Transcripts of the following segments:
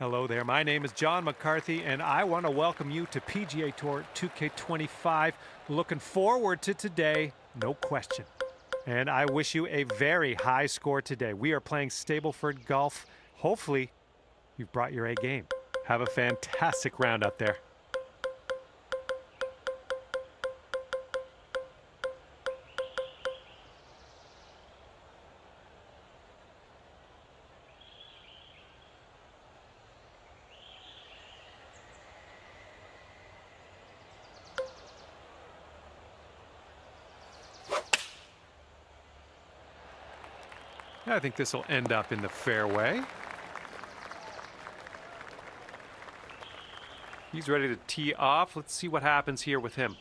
Hello there. My name is John McCarthy, and I want to welcome you to PGA Tour 2K25. Looking forward to today, no question. And I wish you a very high score today. We are playing Stableford Golf. Hopefully, you've brought your A game. Have a fantastic round out there. I think this will end up in the fairway. He's ready to tee off. Let's see what happens here with him.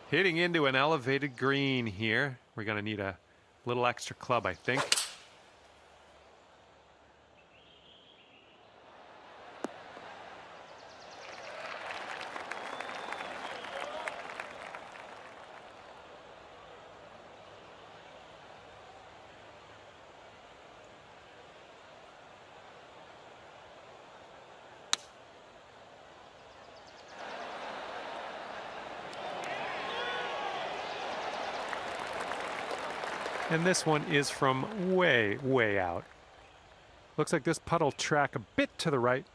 Hitting into an elevated green here. We're going to need a little extra club, I think. And this one is from way, way out. Looks like this putt will track a bit to the right.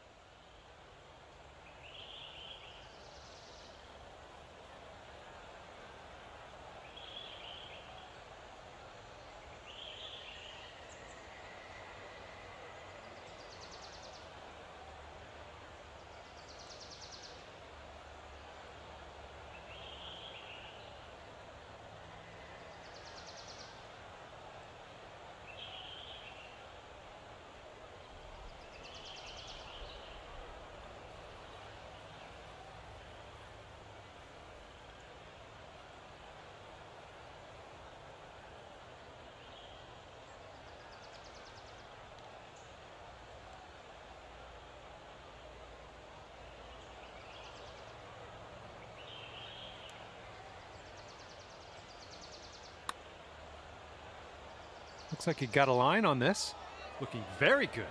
Looks like he got a line on this. Looking very good.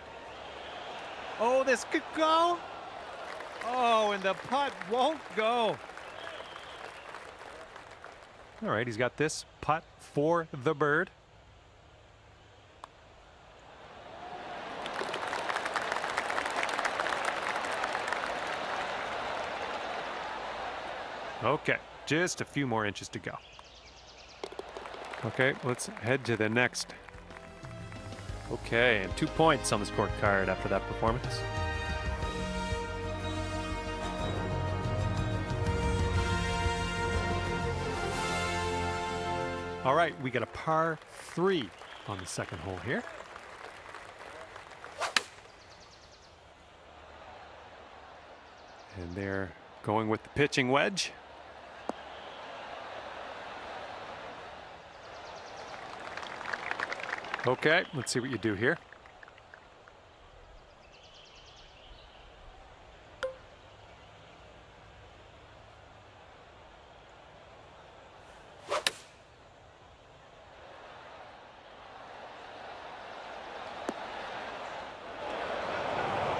Oh, this could go. Oh, and the putt won't go. All right, he's got this putt for the bird. Okay, just a few more inches to go. Okay, let's head to the next. Okay, and 2 points on the scorecard after that performance. All right, we got a par 3 on the second hole here. And they're going with the pitching wedge. Okay, let's see what you do here.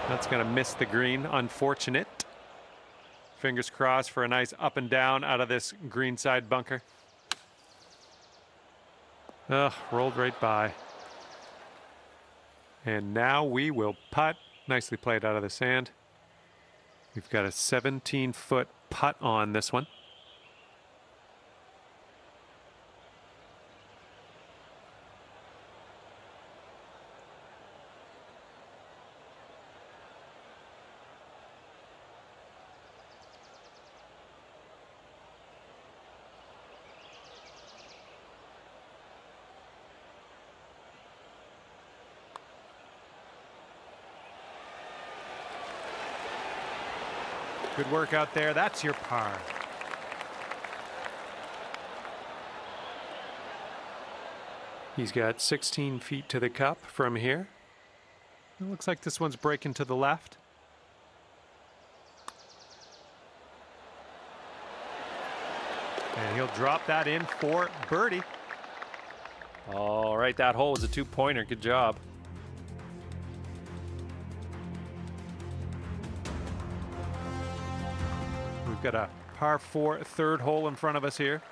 That's going to miss the green. Unfortunate. Fingers crossed for a nice up and down out of this greenside bunker. Ugh, rolled right by. And now we will putt. Nicely played out of the sand. We've got a 17-foot putt on this one. Good work out there. That's your par. He's got 16 feet to the cup from here. It looks like this one's breaking to the left. And he'll drop that in for birdie. All right, that hole was a two-pointer. Good job. We've got a par 4 third hole in front of us here.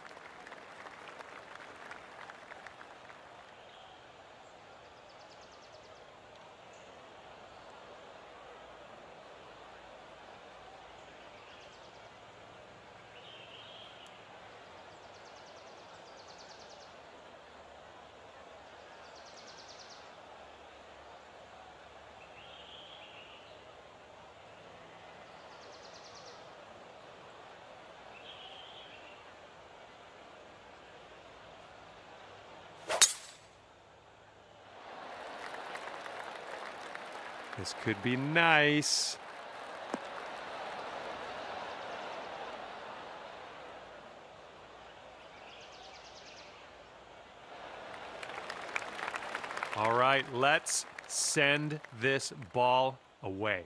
This could be nice. All right, let's send this ball away.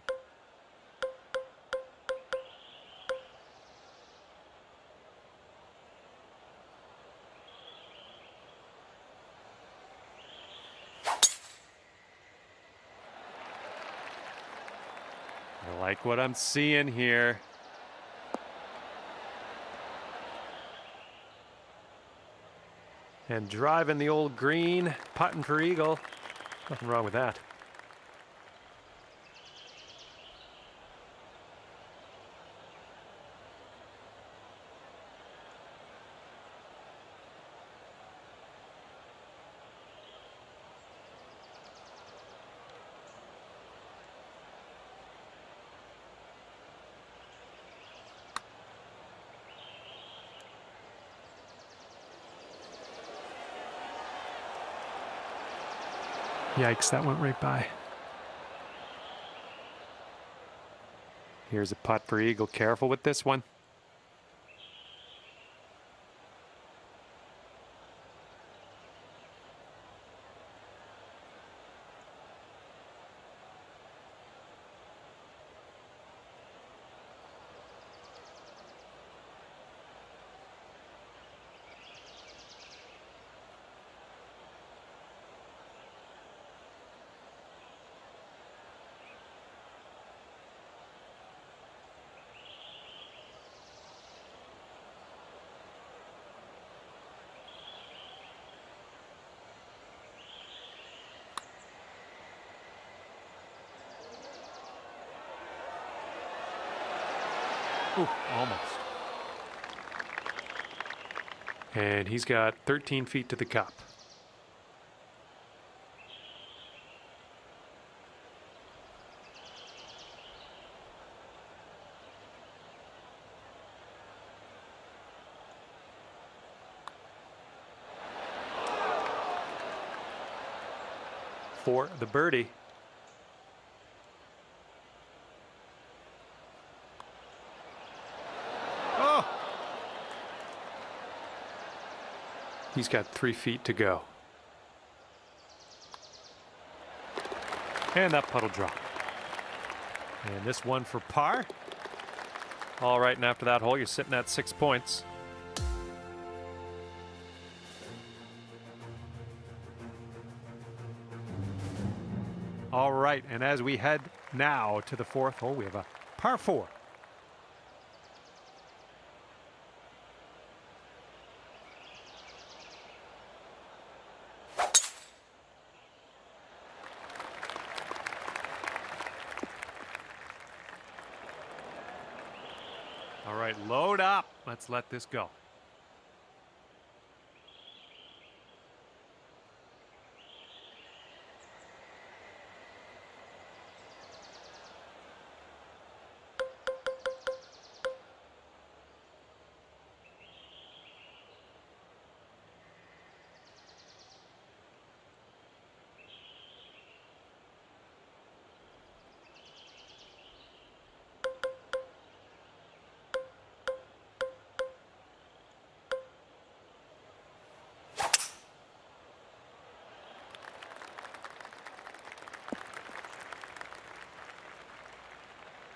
I like what I'm seeing here. And driving the old green, putting for eagle. Nothing wrong with that. Yikes, that went right by. Here's a putt for eagle. Careful with this one. Ooh, almost. And he's got 13 feet to the cup. For the birdie. He's got 3 feet to go. And that putt'll drop. And this one for par. All right, and after that hole, you're sitting at 6 points. All right, and as we head now to the fourth hole, we have a par 4. All right, load up. Let's let this go.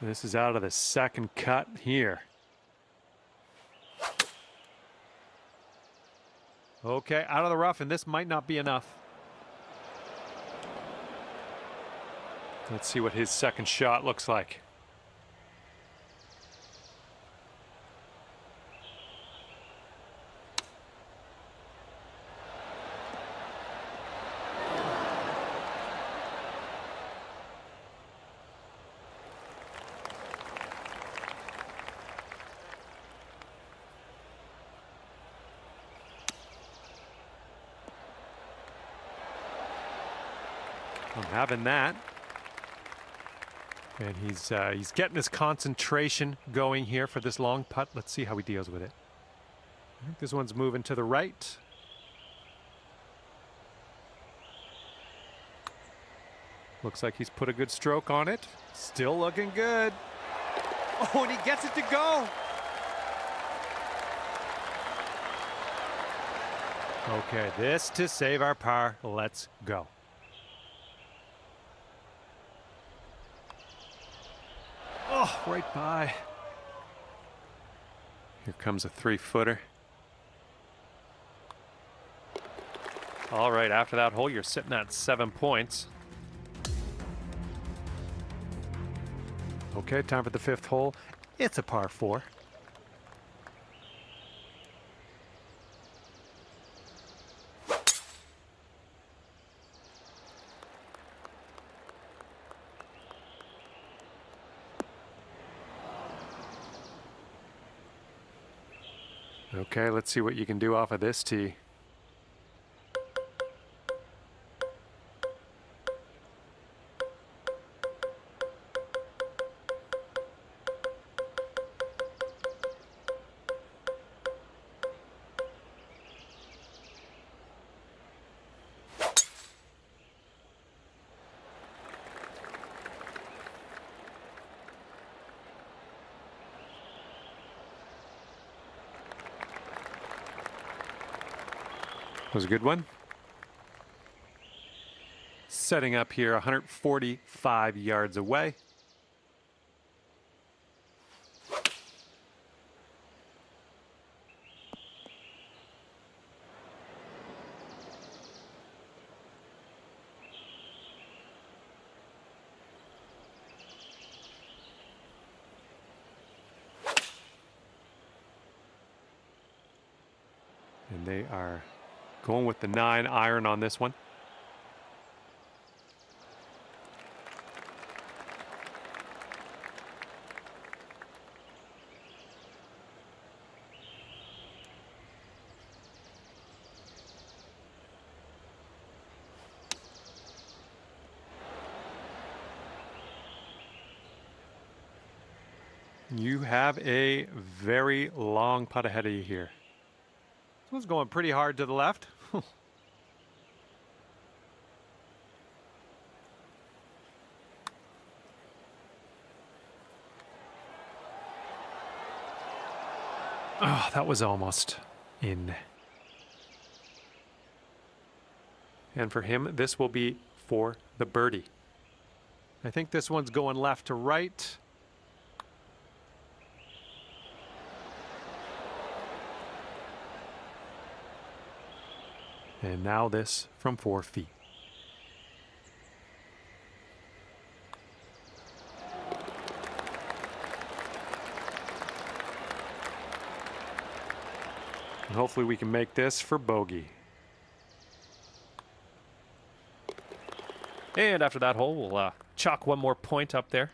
This is out of the second cut here. Okay, out of the rough, and this might not be enough. Let's see what his second shot looks like. I'm having that. And he's getting his concentration going here for this long putt. Let's see how he deals with it. I think this one's moving to the right. Looks like he's put a good stroke on it. Still looking good. Oh, and he gets it to go. Okay, this to save our par. Let's go. Oh, right by. Here comes a 3-footer. All right, after that hole, you're sitting at 7 points. Okay, time for the 5th hole. It's a par 4. Okay, let's see what you can do off of this tee. Was a good one. Setting up here 145 yards away. And they are going with the 9-iron on this one. You have a very long putt ahead of you here. This one's going pretty hard to the left. Oh, that was almost in. And for him, this will be for the birdie. I think this one's going left to right. And now this from 4 feet. And hopefully we can make this for bogey. And after that hole, we'll chalk one more point up there.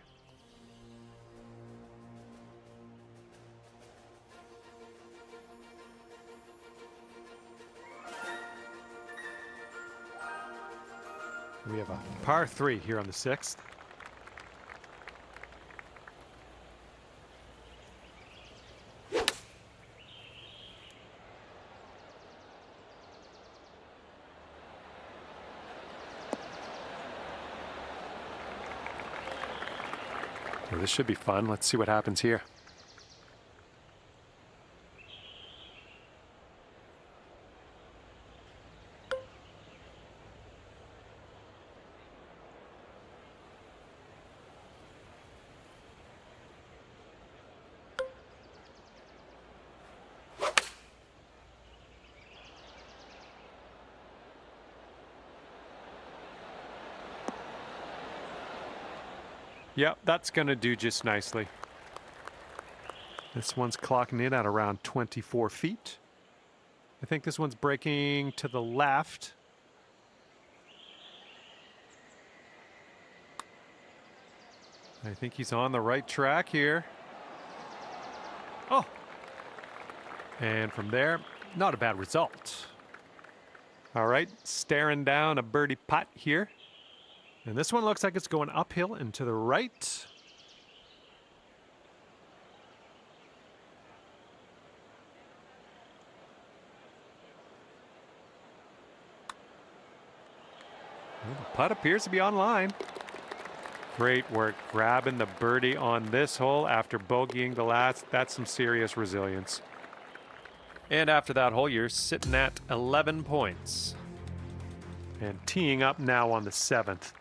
We have a par 3 here on the 6th. Well, this should be fun. Let's see what happens here. Yep, that's going to do just nicely. This one's clocking in at around 24 feet. I think this one's breaking to the left. I think he's on the right track here. Oh! And from there, not a bad result. All right, staring down a birdie putt here. And this one looks like it's going uphill and to the right. Well, the putt appears to be on line. Great work grabbing the birdie on this hole after bogeying the last. That's some serious resilience. And after that hole, you're sitting at 11 points. And teeing up now on the 7th.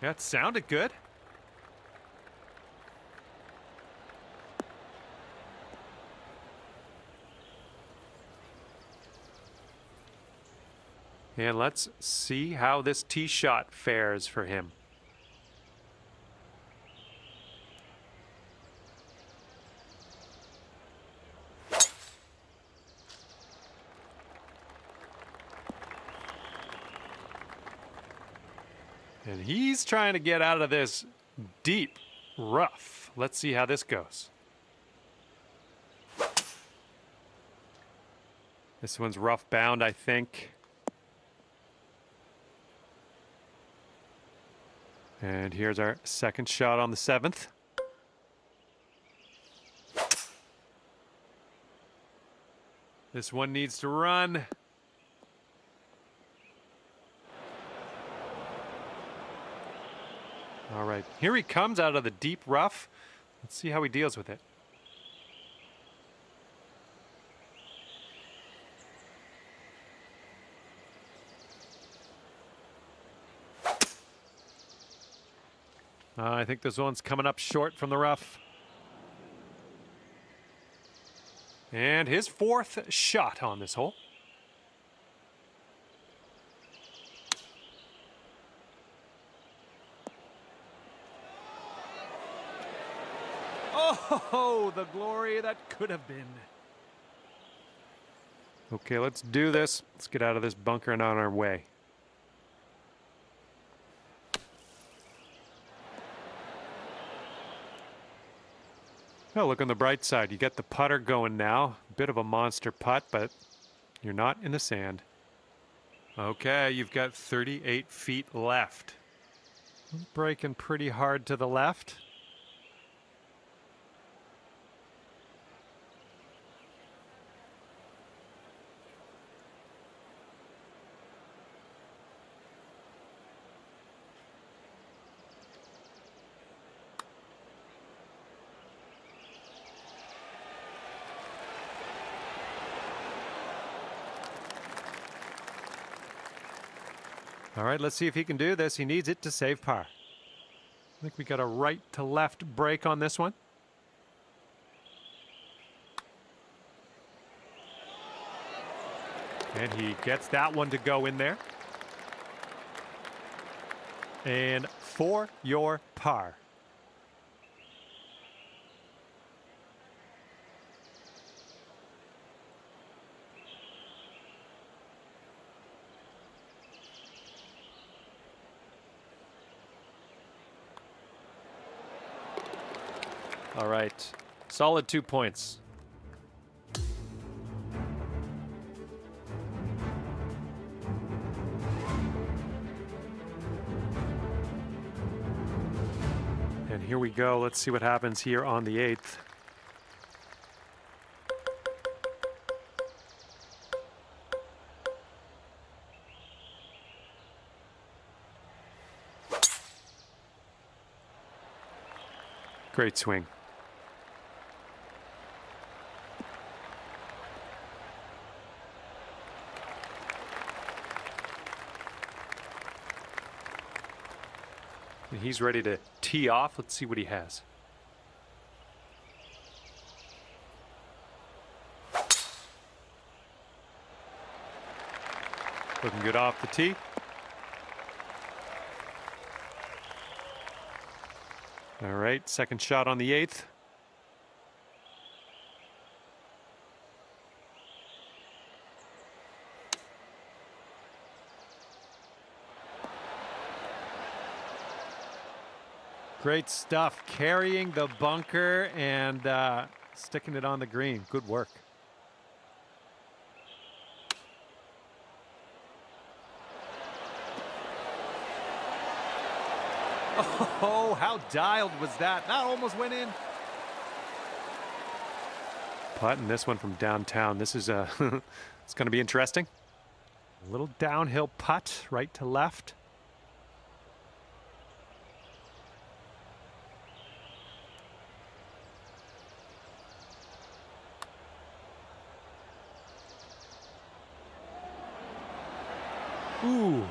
That sounded good. And let's see how this tee shot fares for him. And he's trying to get out of this deep rough. Let's see how this goes. This one's rough bound, I think. And here's our second shot on the 7th. This one needs to run. All right, here he comes out of the deep rough. Let's see how he deals with it. I think this one's coming up short from the rough. And his 4th shot on this hole. Oh, the glory that could have been. Okay, let's do this. Let's get out of this bunker and on our way. Oh, look on the bright side. You get the putter going now. Bit of a monster putt, but you're not in the sand. Okay, you've got 38 feet left. Breaking pretty hard to the left. All right, let's see if he can do this. He needs it to save par. I think we got a right to left break on this one. And he gets that one to go in there. And for your par. All right. Solid 2 points. And here we go. Let's see what happens here on the 8th. Great swing. And he's ready to tee off. Let's see what he has. Looking good off the tee. All right, second shot on the 8th. Great stuff, carrying the bunker and sticking it on the green. Good work. Oh, how dialed was that? That almost went in. Putting this one from downtown. This is it's going to be interesting. A little downhill putt, right to left. Ooh.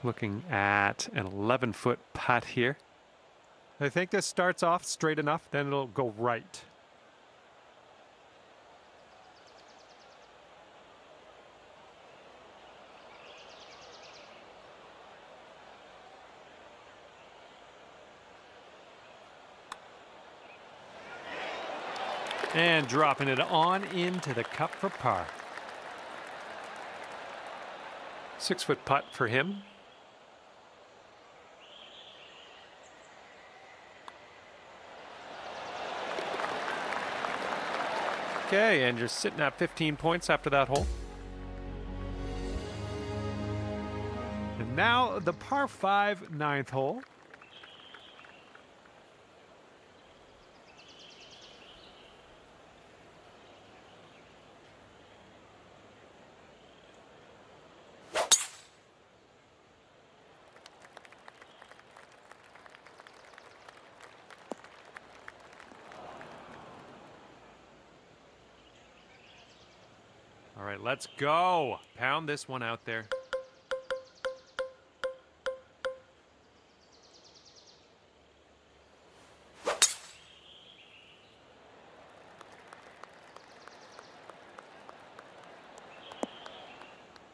Looking at an 11-foot putt here. I think this starts off straight enough, then it'll go right. And dropping it on into the cup for par. 6-foot putt for him. Okay, and you're sitting at 15 points after that hole. And now the par 5 9th hole. All right, let's go. Pound this one out there.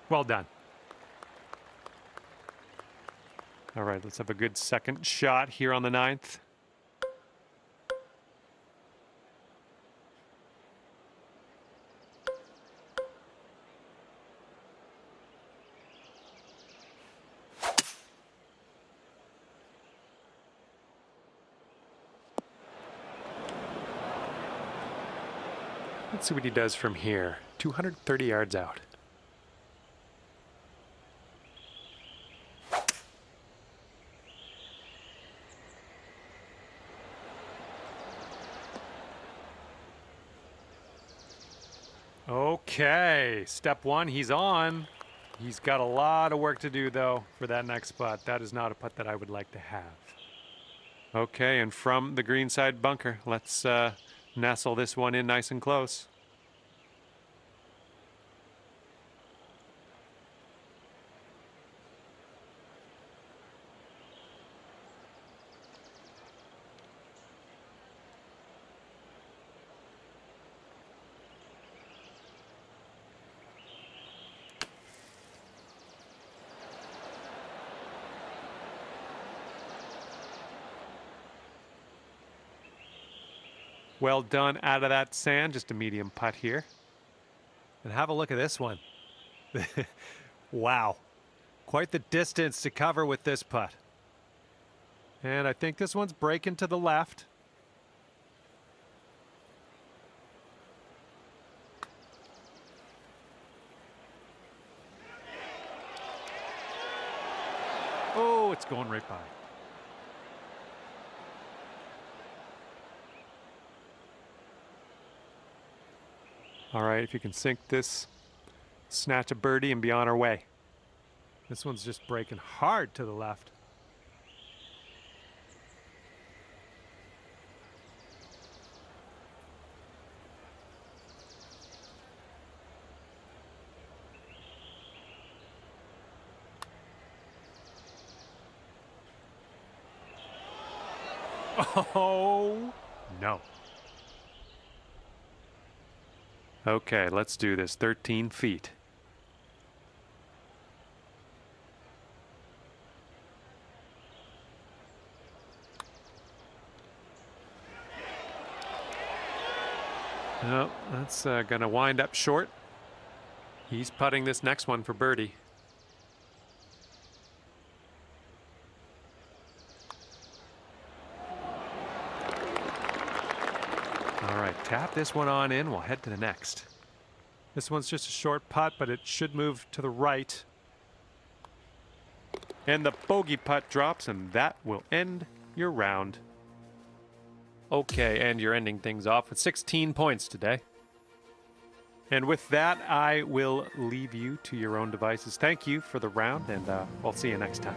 Well done. All right, let's have a good second shot here on the 9th. Let's see what he does from here. 230 yards out. Okay, step 1, he's on. He's got a lot of work to do, though, for that next putt. That is not a putt that I would like to have. Okay, and from the green side bunker, let's nestle this one in nice and close. Well done out of that sand, just a medium putt here. And have a look at this one. Wow. Quite the distance to cover with this putt. And I think this one's breaking to the left. Oh, it's going right by. All right, if you can sink this, snatch a birdie and be on our way. This one's just breaking hard to the left. Oh, no. Okay, let's do this. 13 feet. No, that's going to wind up short. He's putting this next one for birdie. All right, tap this one on in. We'll head to the next. This one's just a short putt, but it should move to the right. And the bogey putt drops, and that will end your round. Okay, and you're ending things off with 16 points today. And with that, I will leave you to your own devices. Thank you for the round, and we'll see you next time.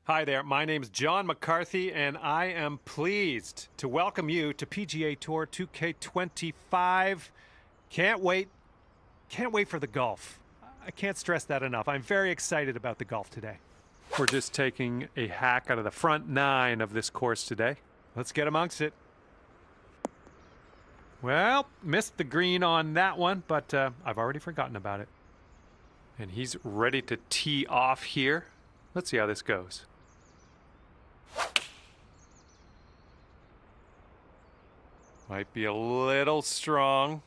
Hi there, my name's John McCarthy, and I am pleased to welcome you to PGA Tour 2K25. Can't wait for the golf. I can't stress that enough. I'm very excited about the golf today. We're just taking a hack out of the front 9 of this course today. Let's get amongst it. Well, missed the green on that one, but I've already forgotten about it. And he's ready to tee off here. Let's see how this goes. Might be a little strong.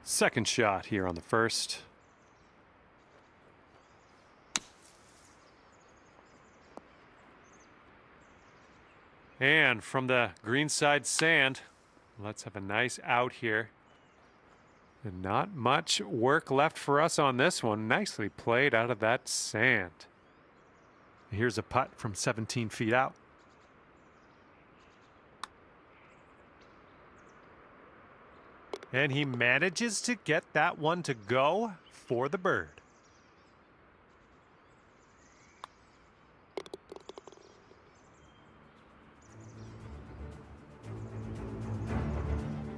Second shot here on the first. And from the greenside sand, let's have a nice out here. And not much work left for us on this one. Nicely played out of that sand. Here's a putt from 17 feet out. And he manages to get that one to go for the bird.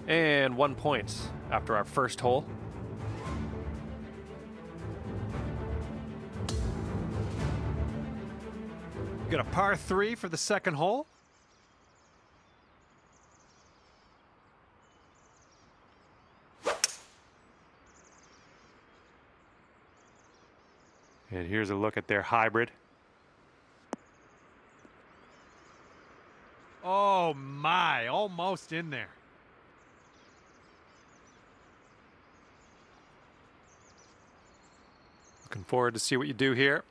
And 1 point after our first hole. Got a par 3 for the second hole. And here's a look at their hybrid. Oh my, almost in there. Looking forward to see what you do here.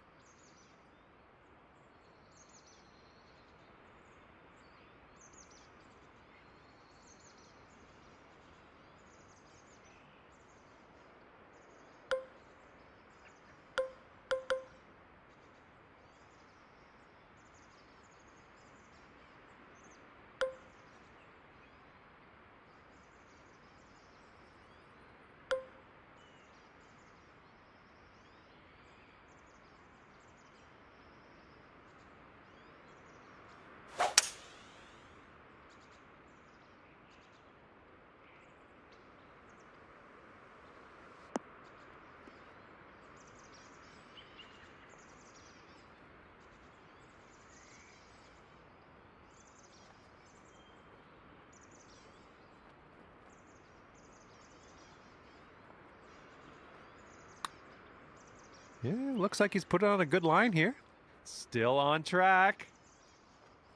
Yeah, looks like he's put on a good line here. Still on track.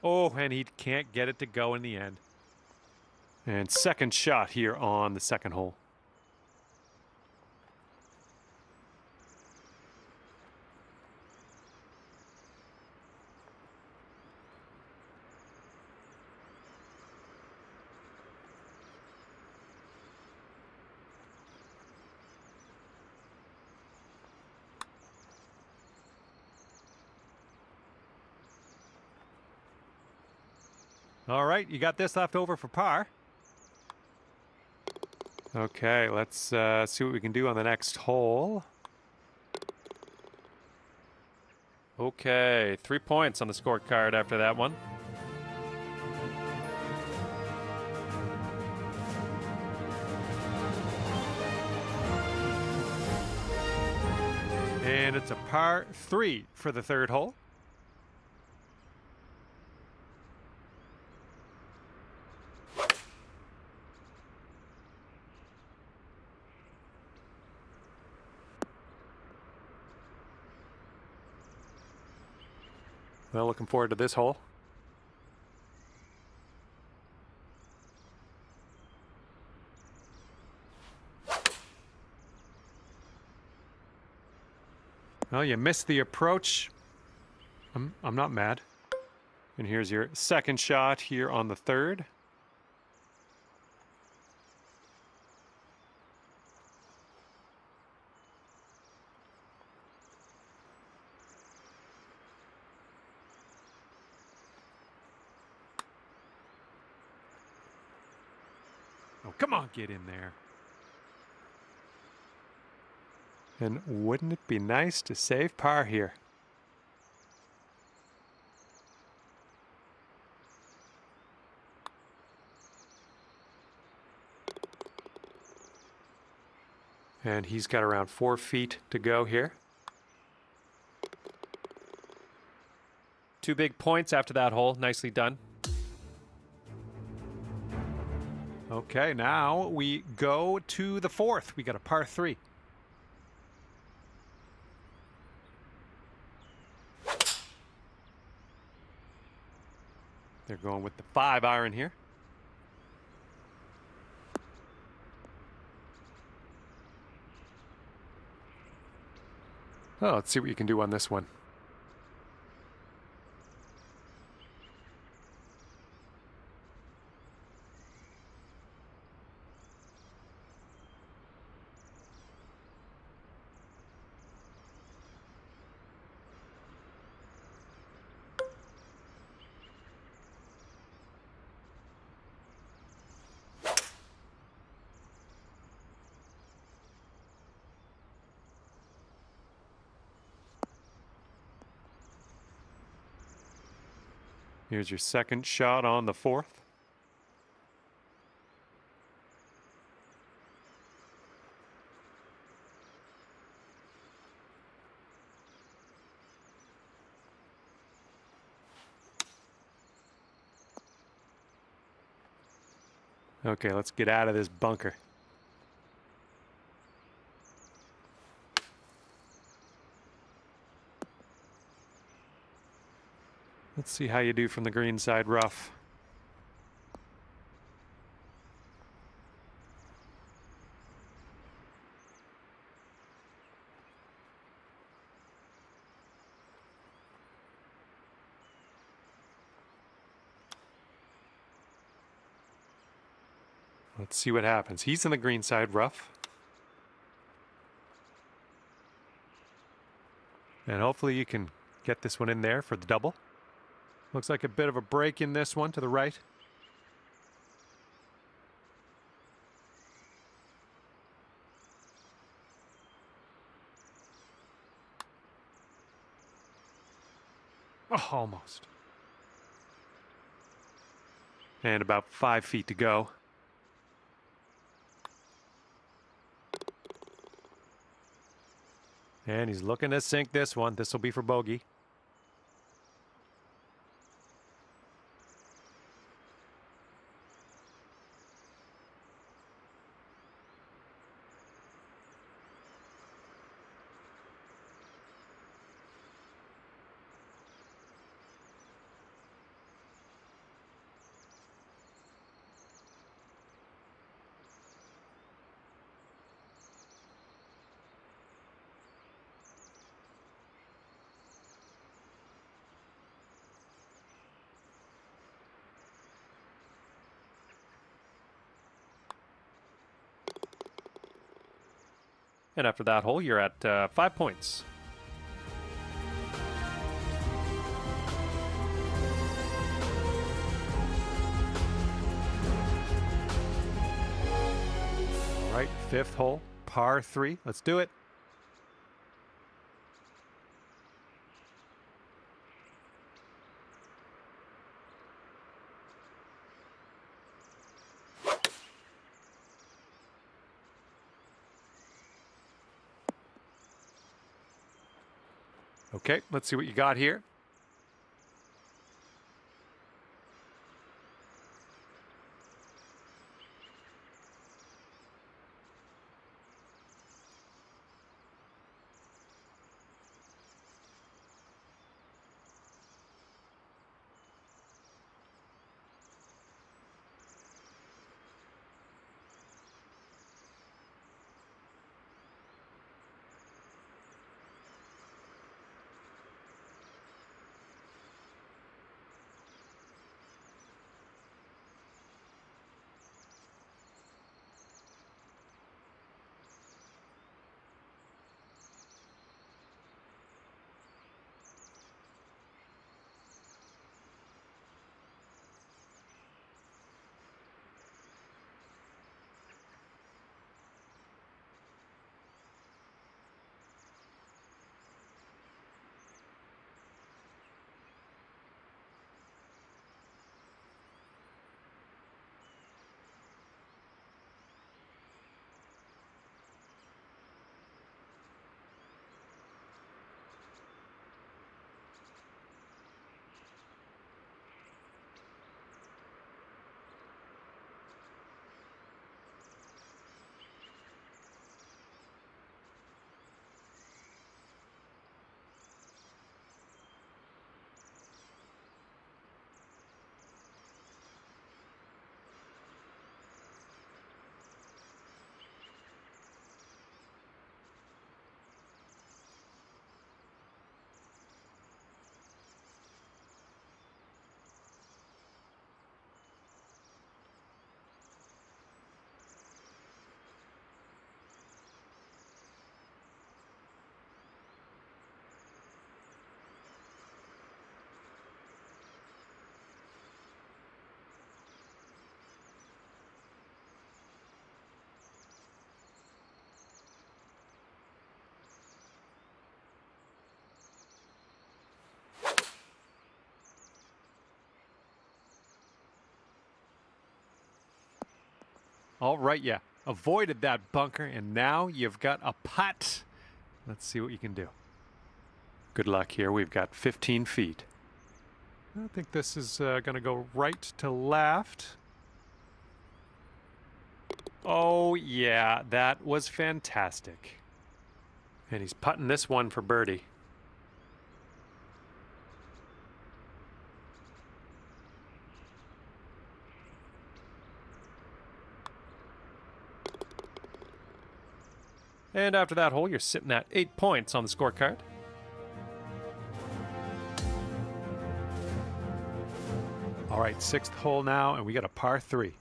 Oh, and he can't get it to go in the end. And second shot here on the second hole. All right, you got this left over for par. Okay, let's see what we can do on the next hole. Okay, 3 points on the scorecard after that one. And it's a par 3 for the third hole. Well, looking forward to this hole. Well, you missed the approach. I'm not mad. And here's your second shot here on the third. Oh, come on, get in there. And wouldn't it be nice to save par here? And he's got around 4 feet to go here. 2 big points after that hole. Nicely done. Okay, now we go to the 4th. We got a par 3. They're going with the 5-iron here. Oh, let's see what you can do on this one. Here's your second shot on the 4th. Okay, let's get out of this bunker. Let's see how you do from the green side rough. Let's see what happens. He's in the green side rough. And hopefully you can get this one in there for the double. Looks like a bit of a break in this one to the right. Oh, almost. And about 5 feet to go. And he's looking to sink this one. This will be for bogey. And after that hole, you're at 5 points. All right, 5th hole, par 3. Let's do it. Okay, let's see what you got here. All right, yeah. Avoided that bunker, and now you've got a putt. Let's see what you can do. Good luck here. We've got 15 feet. I think this is going to go right to left. Oh, yeah, that was fantastic. And he's putting this one for birdie. And after that hole, you're sitting at 8 points on the scorecard. All right, sixth hole now, and we got a par 3.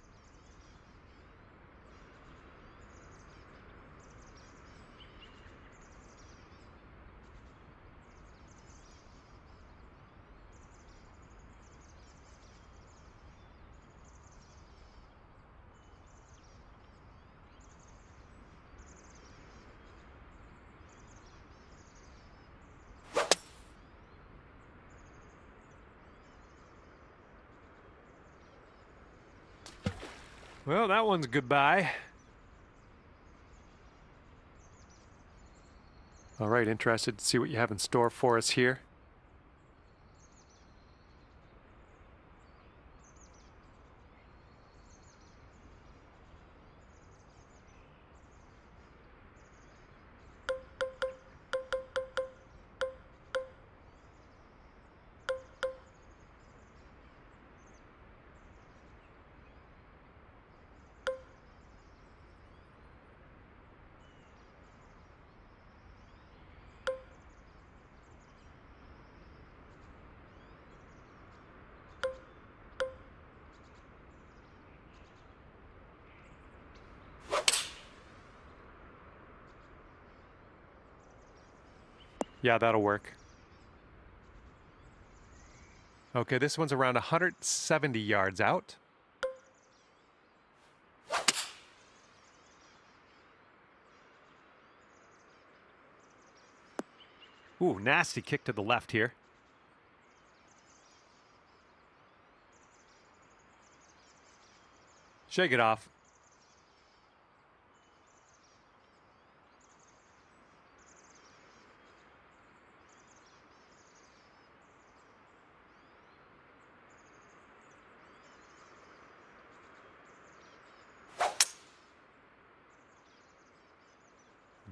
Well, that one's goodbye. All right, interested to see what you have in store for us here. Yeah, that'll work. Okay, this one's around 170 yards out. Ooh, nasty kick to the left here. Shake it off.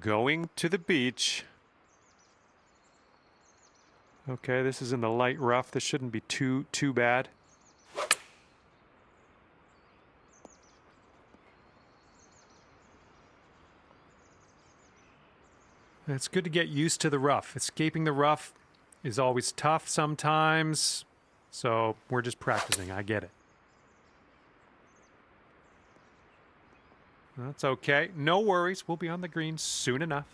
Going to the beach. Okay, this is in the light rough. This shouldn't be too bad. It's good to get used to the rough. Escaping the rough is always tough sometimes. So we're just practicing. I get it. That's okay. No worries. We'll be on the green soon enough.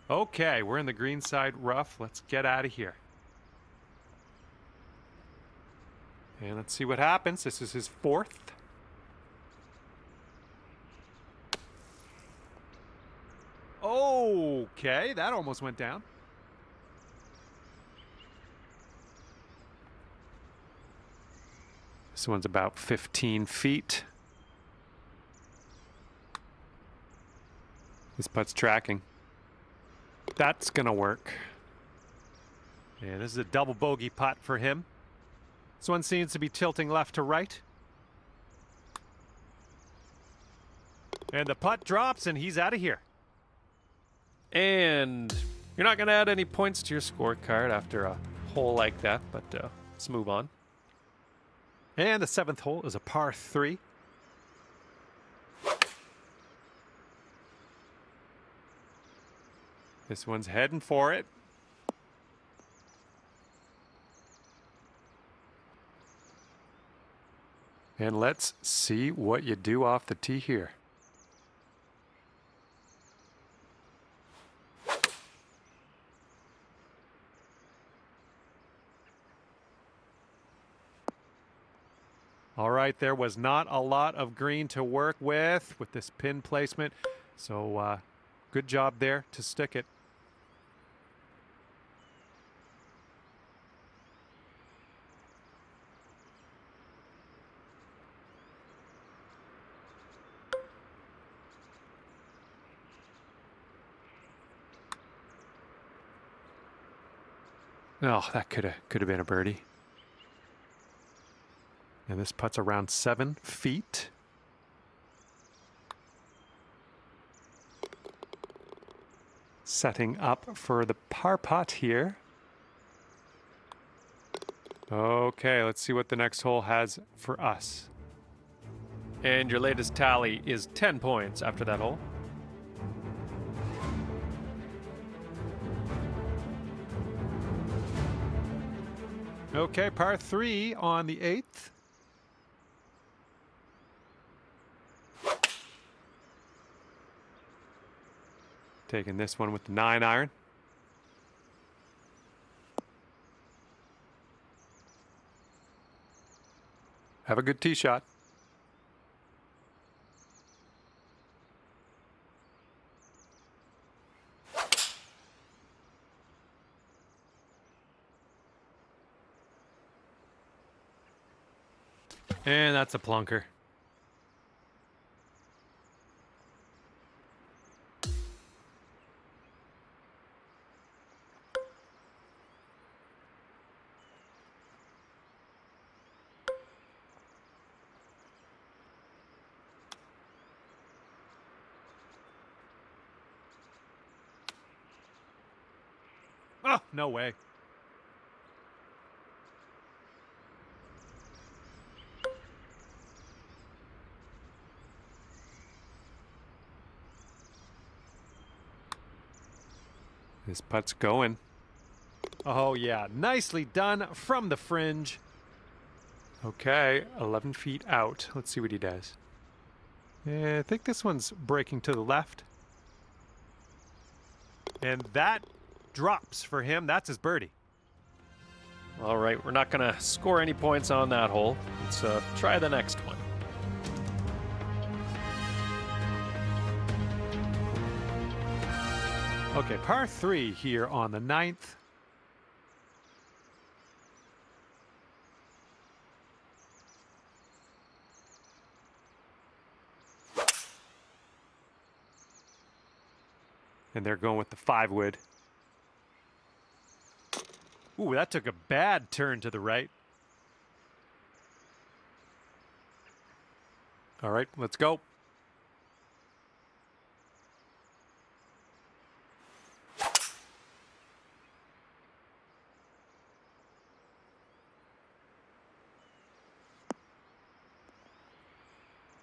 Okay, we're in the green side rough. Let's get out of here. And let's see what happens. This is his 4th. Okay, that almost went down. This one's about 15 feet. This putt's tracking. That's going to work. And this is a double bogey putt for him. This one seems to be tilting left to right. And the putt drops, and he's out of here. And you're not going to add any points to your scorecard after a hole like that, but let's move on. And the 7th hole is a par 3. This one's heading for it. And let's see what you do off the tee here. All right, there was not a lot of green to work with this pin placement. So good job there to stick it. Oh, that could have been a birdie. And this putt's around 7 feet. Setting up for the par putt here. Okay, let's see what the next hole has for us. And your latest tally is 10 points after that hole. Okay, par 3 on the 8th. Taking this one with the 9-iron. Have a good tee shot. And that's a plunker. Oh, no way. This putt's going. Oh, yeah. Nicely done from the fringe. Okay, 11 feet out. Let's see what he does. Yeah, I think this one's breaking to the left. And that drops for him. That's his birdie. All right, we're not going to score any points on that hole. Let's try the next one. Okay, par 3 here on the 9th. And they're going with the 5-wood. Ooh, that took a bad turn to the right. All right, let's go.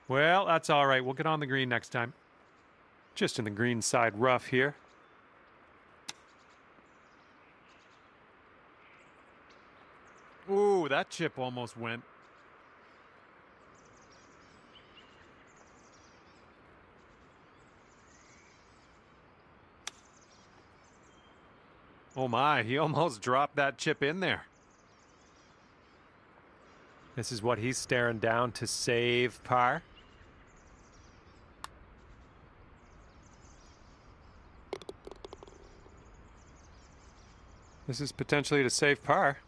Well, that's all right. We'll get on the green next time. Just in the green side rough here. Ooh, that chip almost went. Oh my, he almost dropped that chip in there. This is what he's staring down to save par. This is potentially to save par.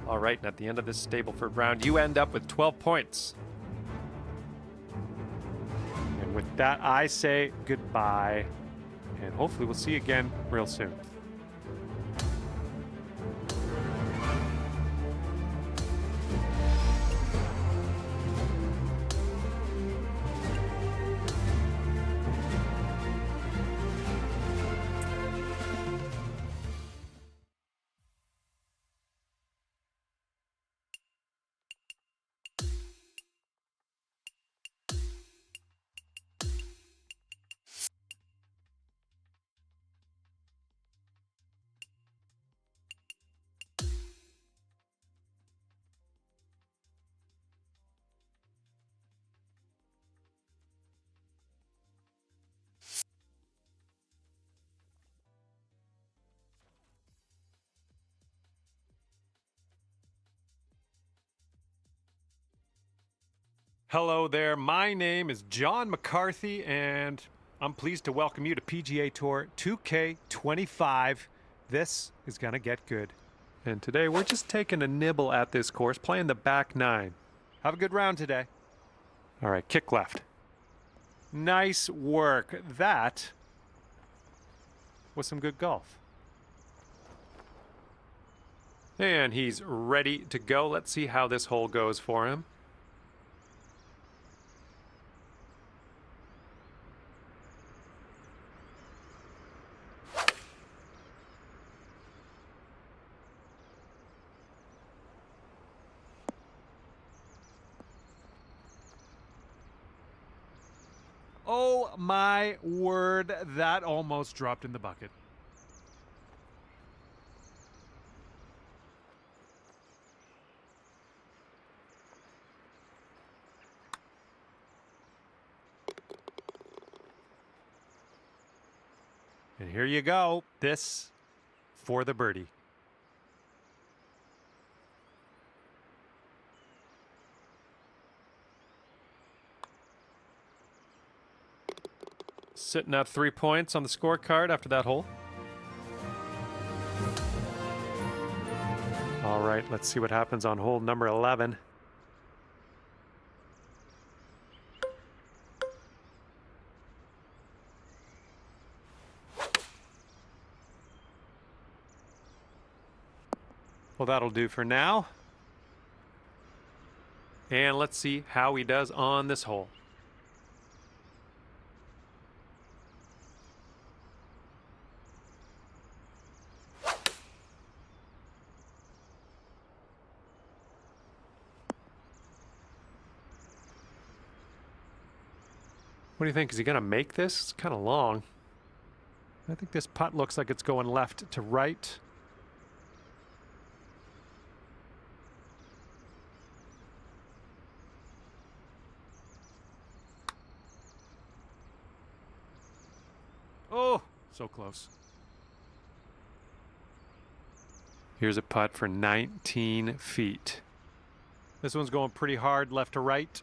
All right, and at the end of this Stableford round, you end up with 12 points. And with that, I say goodbye. And hopefully we'll see you again real soon. Hello there, my name is John McCarthy, and I'm pleased to welcome you to PGA Tour 2K25. This is gonna get good. And today we're just taking a nibble at this course, playing the back 9. Have a good round today. All right, kick left. Nice work. That with some good golf. And he's ready to go. Let's see how this hole goes for him. Oh my word, that almost dropped in the bucket. And here you go. This for the birdie. Sitting at 3 points on the scorecard after that hole. All right, let's see what happens on hole number 11. Well, that'll do for now. And let's see how he does on this hole. What do you think? Is he going to make this? It's kind of long. I think this putt looks like it's going left to right. Oh, so close. Here's a putt for 19 feet. This one's going pretty hard left to right.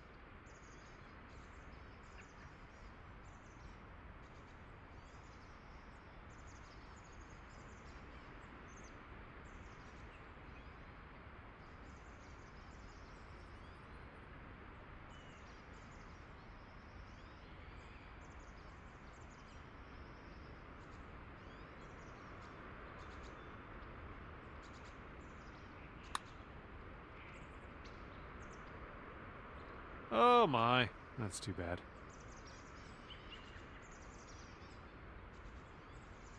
Oh my, that's too bad.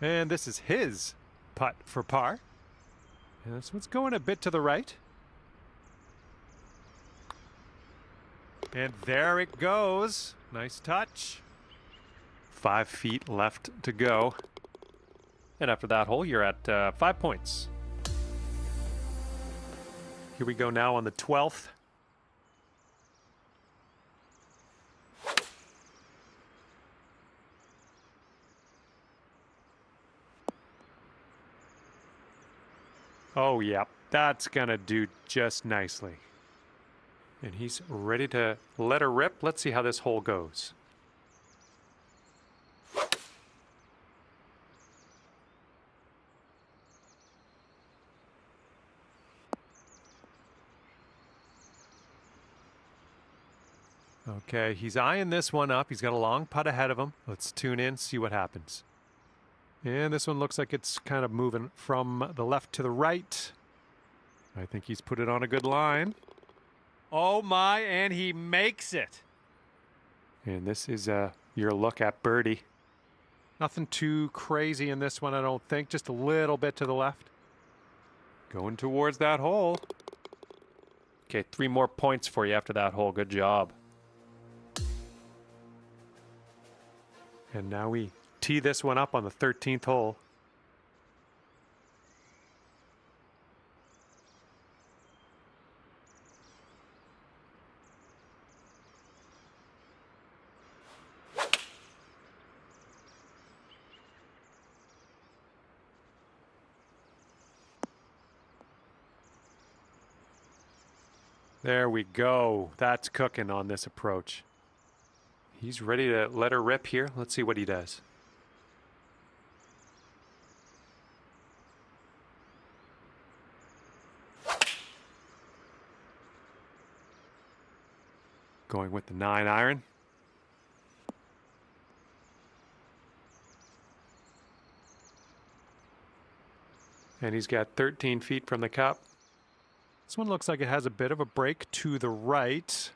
And this is his putt for par. And this one's going a bit to the right. And there it goes. Nice touch. 5 feet left to go. And after that hole, you're at 5 points. Here we go now on the 12th. Oh, yeah, that's gonna do just nicely. And he's ready to let her rip. Let's see how this hole goes. Okay, he's eyeing this one up. He's got a long putt ahead of him. Let's tune in, see what happens. And this one looks like it's kind of moving from the left to the right. I think he's put it on a good line. Oh my, and he makes it. And this is your look at birdie. Nothing too crazy in this one, I don't think. Just a little bit to the left. Going towards that hole. Okay, 3 more points for you after that hole. Good job. And now we tee this one up on the 13th hole. There we go. That's cooking on this approach. He's ready to let her rip here. Let's see what he does. Going with the 9 iron. And he's got 13 feet from the cup. This one looks like it has a bit of a break to the right.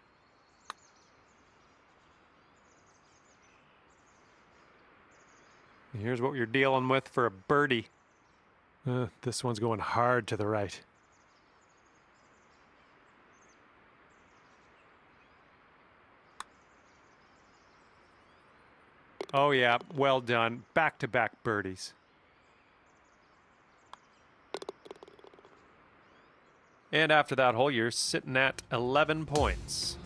And here's what you're dealing with for a birdie. This one's going hard to the right. Oh yeah, well done. Back-to-back birdies. And after that hole, you're sitting at 11 points.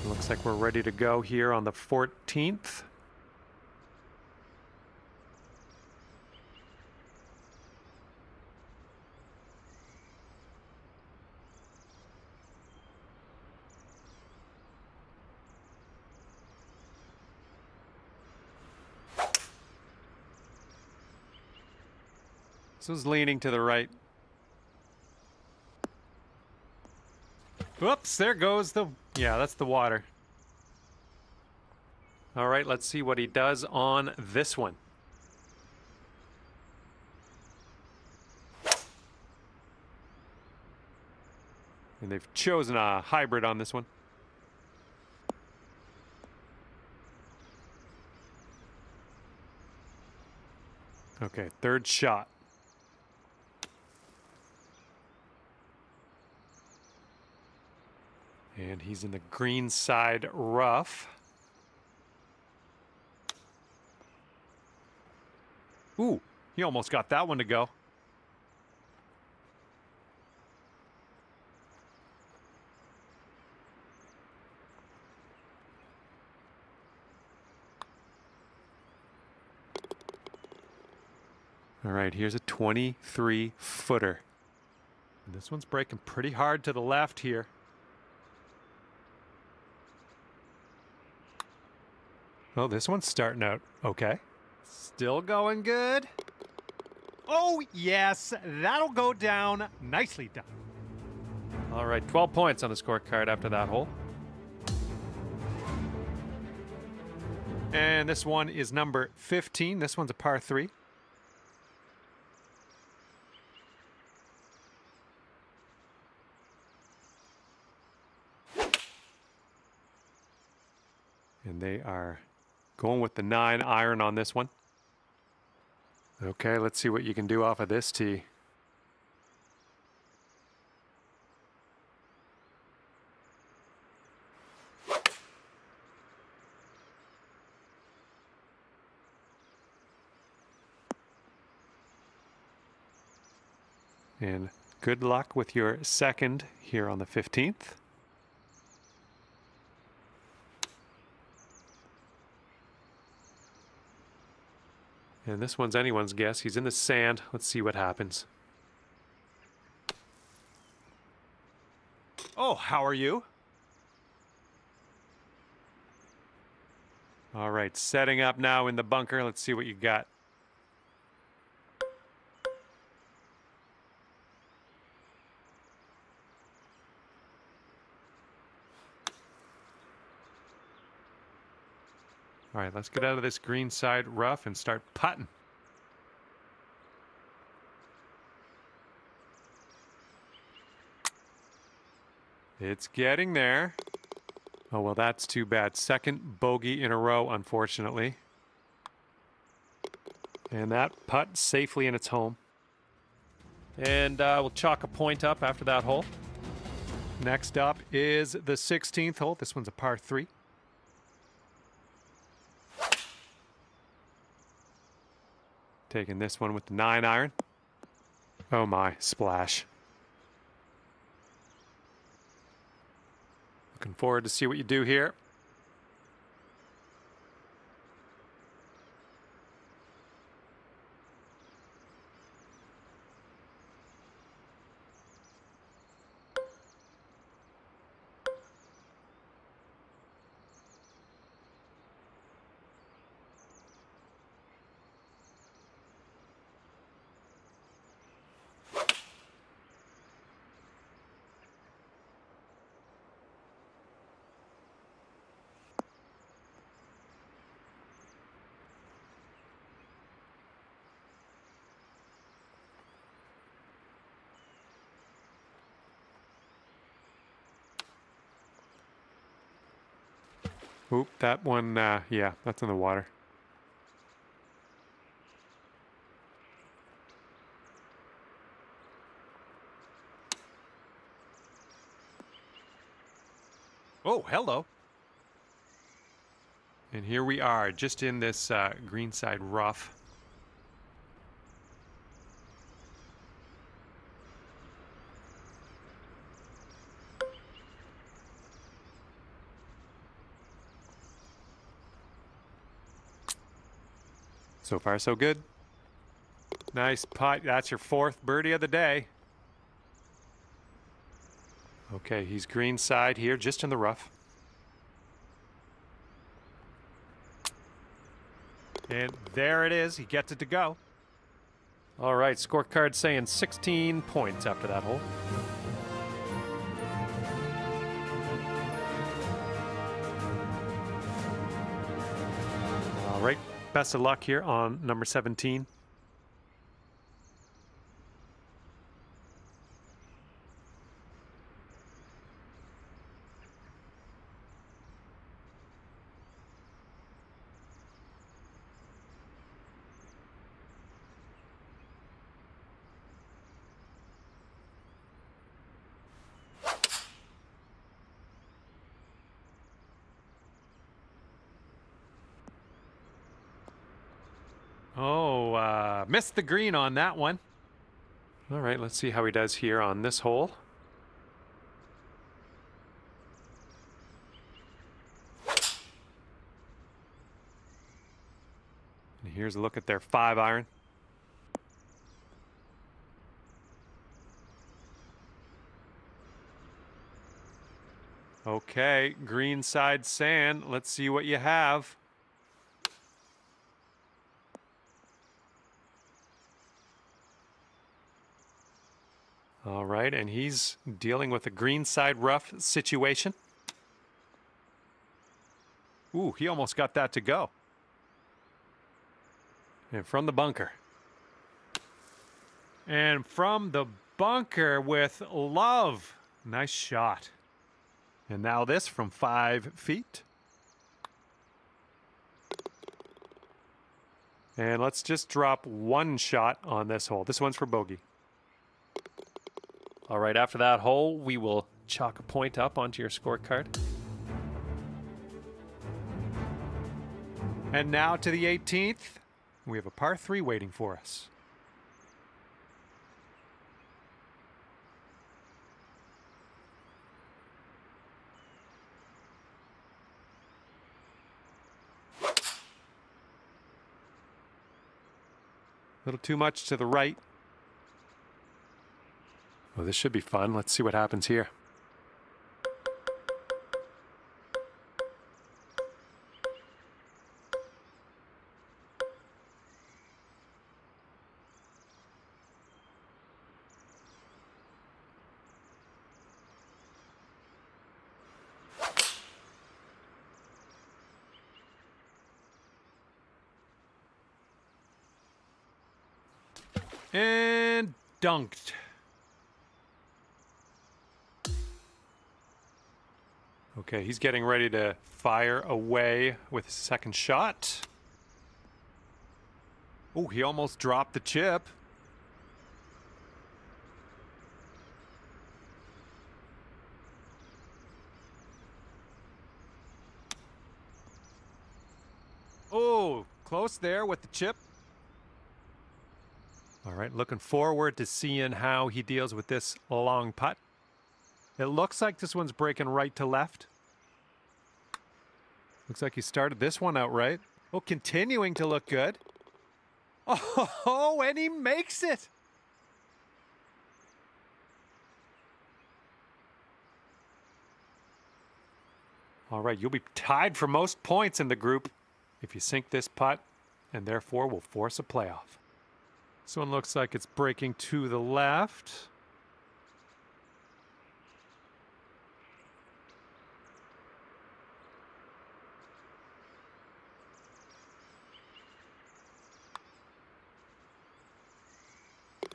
Looks like we're ready to go here on the 14th. This was leaning to the right. Whoops, there goes the... Yeah, that's the water. All right, let's see what he does on this one. And they've chosen a hybrid on this one. Okay, third shot. And he's in the green side rough. Ooh, he almost got that one to go. All right, here's a 23-footer. This one's breaking pretty hard to the left here. Oh, this one's starting out okay. Still going good. Oh, yes, that'll go down. Nicely done. All right, 12 points on the scorecard after that hole. And this one is number 15. This one's a par 3. And they are going with the 9-iron on this one. Okay, let's see what you can do off of this tee. And good luck with your second here on the 15th. And this one's anyone's guess. He's in the sand. Let's see what happens. Oh, how are you? All right, setting up now in the bunker. Let's see what you got. All right, let's get out of this green side rough and start putting. It's getting there. Oh, well, that's too bad. Second bogey in a row, unfortunately. And that putt safely in its home. And we'll chalk a point up after that hole. Next up is the 16th hole. This one's a par 3. Taking this one with the 9-iron. Oh my, splash. Looking forward to see what you do here. Oop, that one, yeah, that's in the water. Oh, hello. And here we are, just in this greenside rough. So far, so good. Nice putt. That's your 4th birdie of the day. Okay, he's greenside here, just in the rough. And there it is. He gets it to go. All right, scorecard saying 16 points after that hole. All right, best of luck here on number 17. Oh, missed the green on that one. All right, let's see how he does here on this hole. And here's a look at their 5-iron. Okay, greenside sand. Let's see what you have. All right, and he's dealing with a greenside rough situation. Ooh, he almost got that to go. And from the bunker. And from the bunker with love. Nice shot. And now this from 5 feet. And let's just drop one shot on this hole. This one's for bogey. All right, after that hole, we will chalk a point up onto your scorecard. And now to the 18th. We have a par 3 waiting for us. A little too much to the right. Well, this should be fun. Let's see what happens here. And dunked. Okay, he's getting ready to fire away with his second shot. Oh, he almost dropped the chip. Oh, close there with the chip. All right, looking forward to seeing how he deals with this long putt. It looks like this one's breaking right to left. Looks like he started this one out right. Oh, continuing to look good. Oh, and he makes it. All right, you'll be tied for most points in the group if you sink this putt, and therefore will force a playoff. This one looks like it's breaking to the left.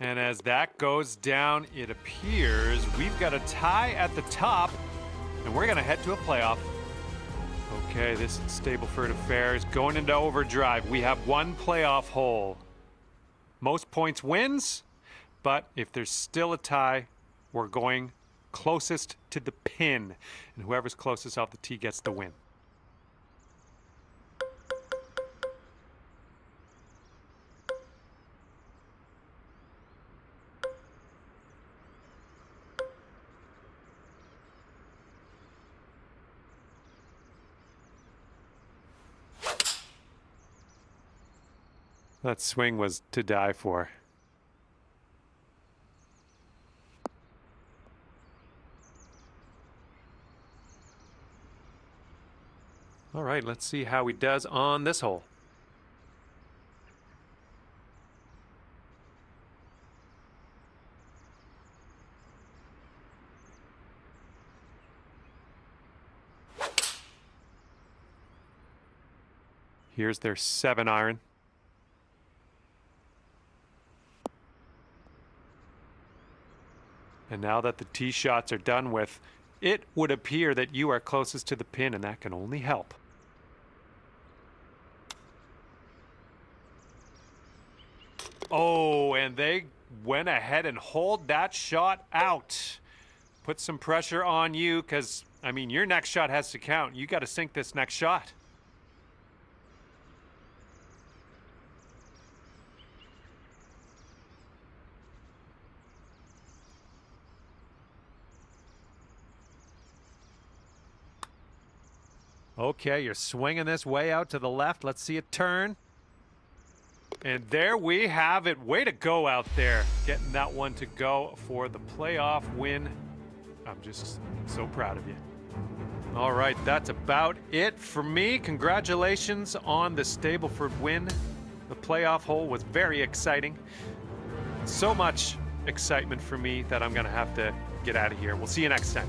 And as that goes down, it appears we've got a tie at the top, and we're going to head to a playoff. Okay, this Stableford affair is going into overdrive. We have one playoff hole. Most points wins, but if there's still a tie, we're going closest to the pin. And whoever's closest off the tee gets the win. That swing was to die for. All right, let's see how he does on this hole. Here's their 7-iron. And now that the tee shots are done with, it would appear that you are closest to the pin, and that can only help. Oh, and they went ahead and holed that shot out. Put some pressure on you because, I mean, your next shot has to count. You got to sink this next shot. Okay, you're swinging this way out to the left. Let's see it turn. And there we have it. Way to go out there. Getting that one to go for the playoff win. I'm just so proud of you. All right, that's about it for me. Congratulations on the Stableford win. The playoff hole was very exciting. So much excitement for me that I'm going to have to get out of here. We'll see you next time.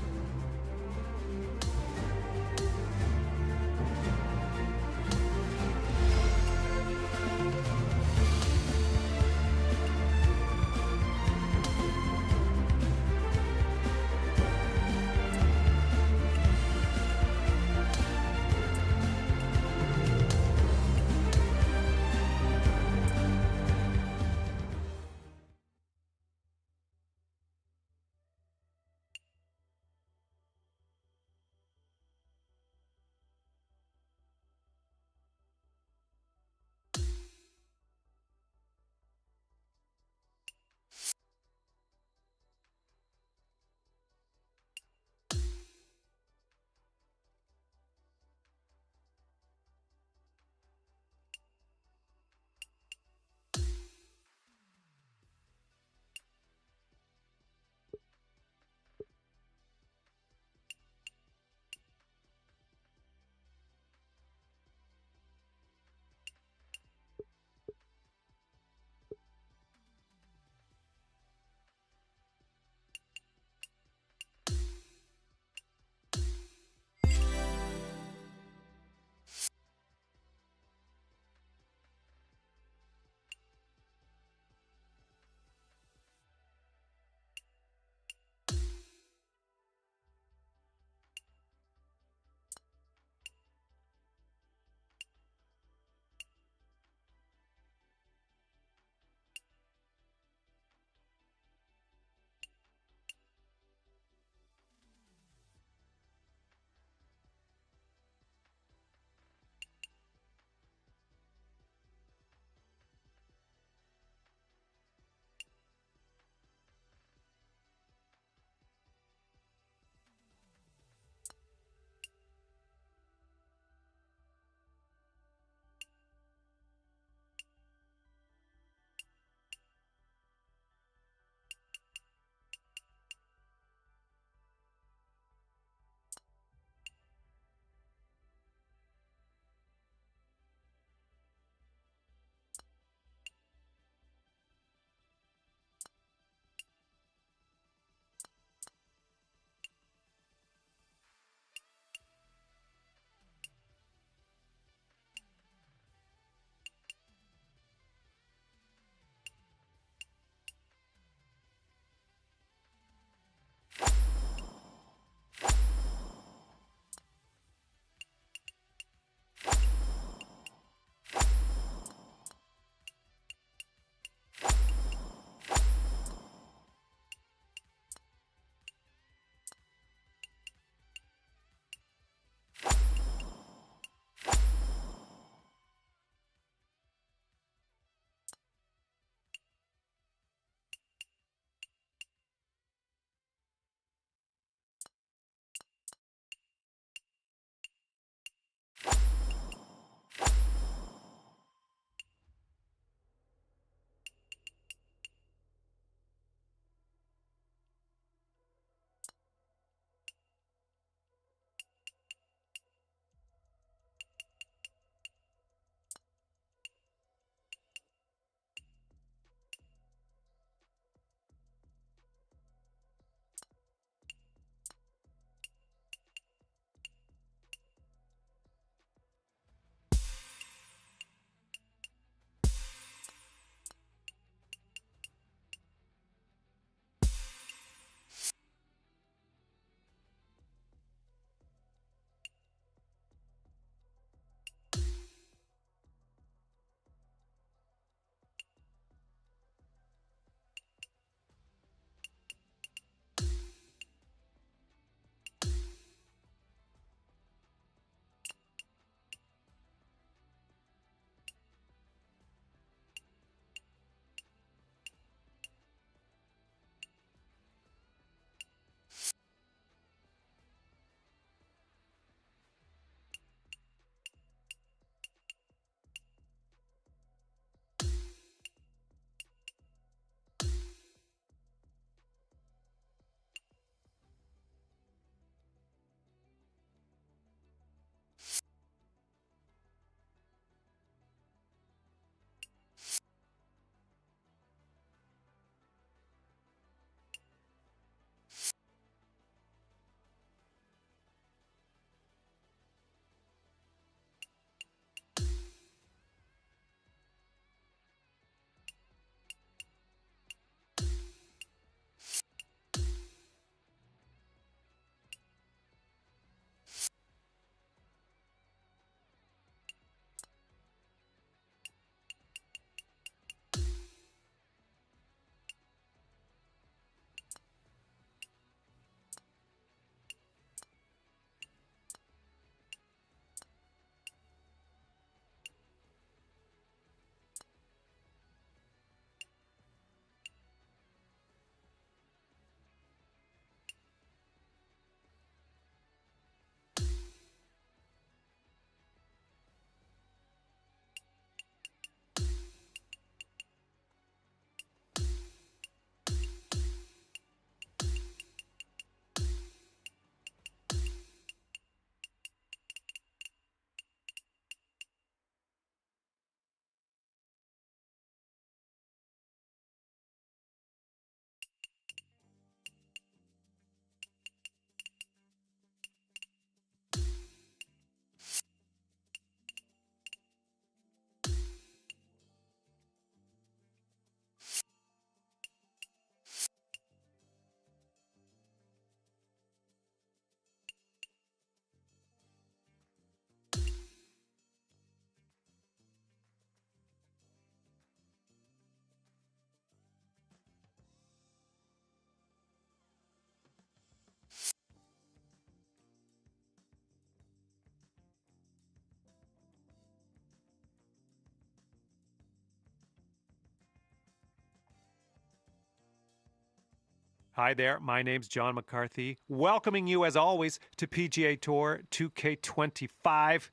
Hi there, my name's John McCarthy, welcoming you as always to PGA Tour 2K25.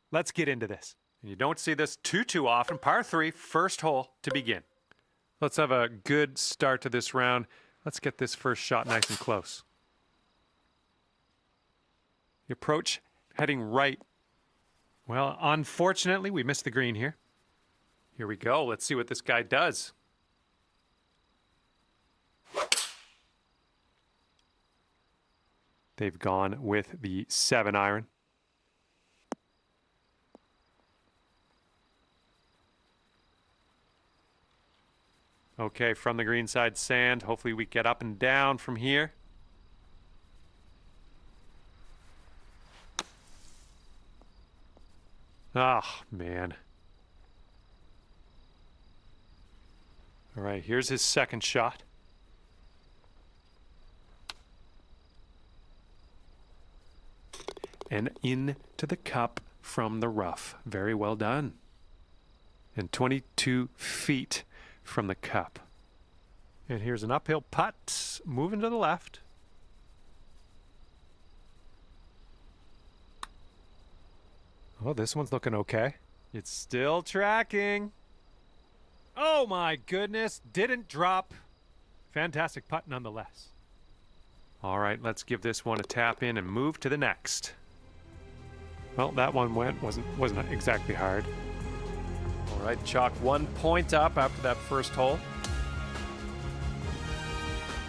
Let's get into this. You don't see this too often. Par 3, first hole to begin. Let's have a good start to this round. Let's get this first shot nice and close. The approach heading right. Well, unfortunately, we missed the green here. Here we go. Let's see what this guy does. They've gone with the 7-iron. Okay, from the green side sand. Hopefully we get up and down from here. Oh, man. All right, here's his second shot. And into the cup from the rough. Very well done. And 22 feet from the cup. And here's an uphill putt, moving to the left. Oh, this one's looking okay. It's still tracking. Oh my goodness, didn't drop. Fantastic putt nonetheless. All right, let's give this one a tap in and move to the next. Well, that one wasn't exactly hard. All right, chalk 1 point up after that first hole.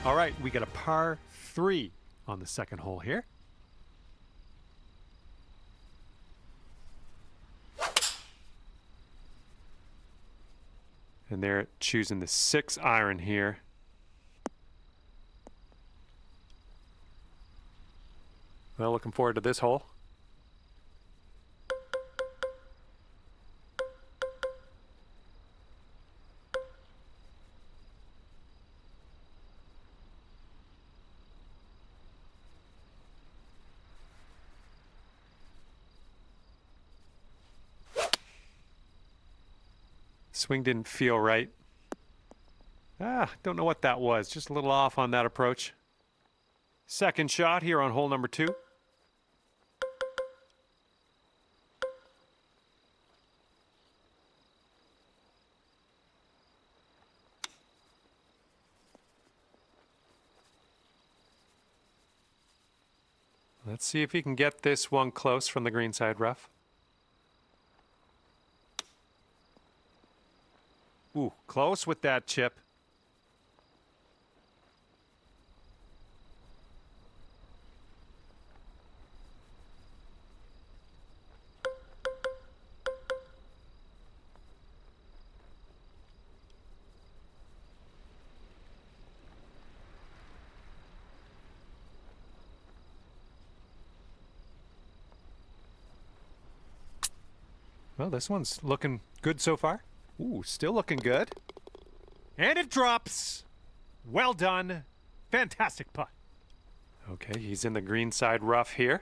All right, we got a par 3 on the second hole here. And they're choosing the 6-iron here. Well, looking forward to this hole. Swing didn't feel right. Don't know what that was. Just a little off on that approach. Second shot here on hole number 2. Let's see if he can get this one close from the greenside rough. Ooh, close with that chip. Well, this one's looking good so far. Ooh, still looking good. And it drops. Well done. Fantastic putt. Okay, he's in the green side rough here.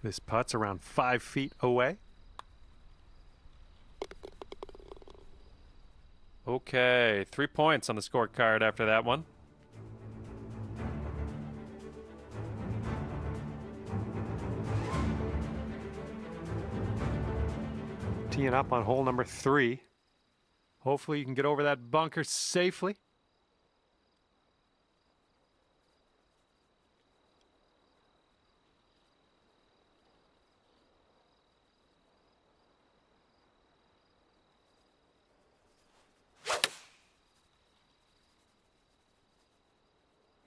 This putt's around 5 feet away. Okay, 3 points on the scorecard after that one. Teeing up on hole number 3. Hopefully you can get over that bunker safely.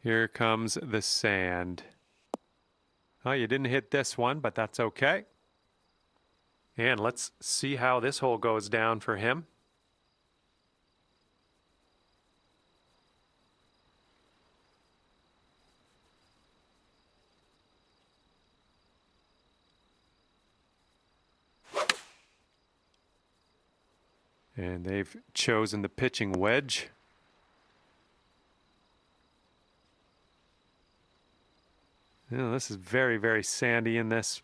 Here comes the sand. Oh, you didn't hit this one, but that's okay. And let's see how this hole goes down for him. And they've chosen the pitching wedge. You know, this is very, very sandy in this.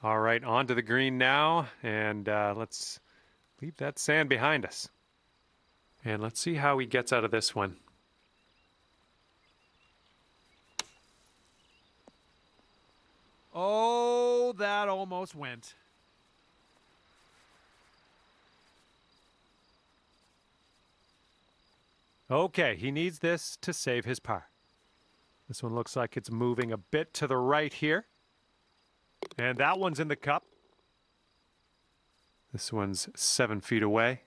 All right, onto the green now, and let's leave that sand behind us. And let's see how he gets out of this one. Oh, that almost went. Okay, he needs this to save his par. This one looks like it's moving a bit to the right here. And that one's in the cup. This one's 7 feet away.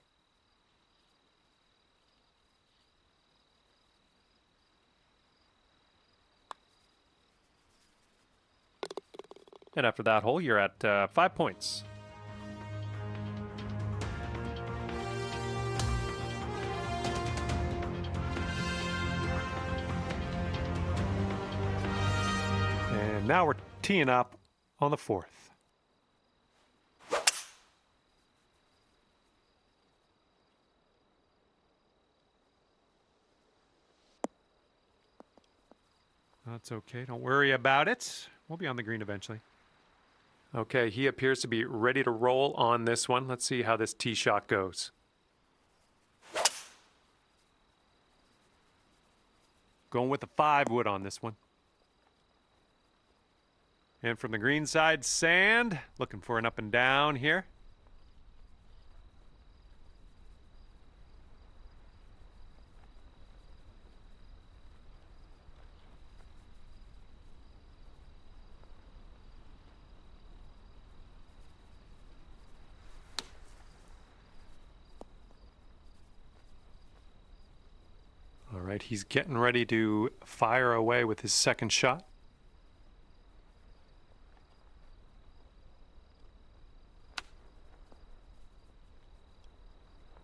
And after that hole, you're at 5 points. And now we're teeing up on the 4th. That's okay. Don't worry about it. We'll be on the green eventually. Okay, he appears to be ready to roll on this one. Let's see how this tee shot goes. Going with the 5 wood on this one. And from the green side, sand. Looking for an up and down here. All right, he's getting ready to fire away with his second shot.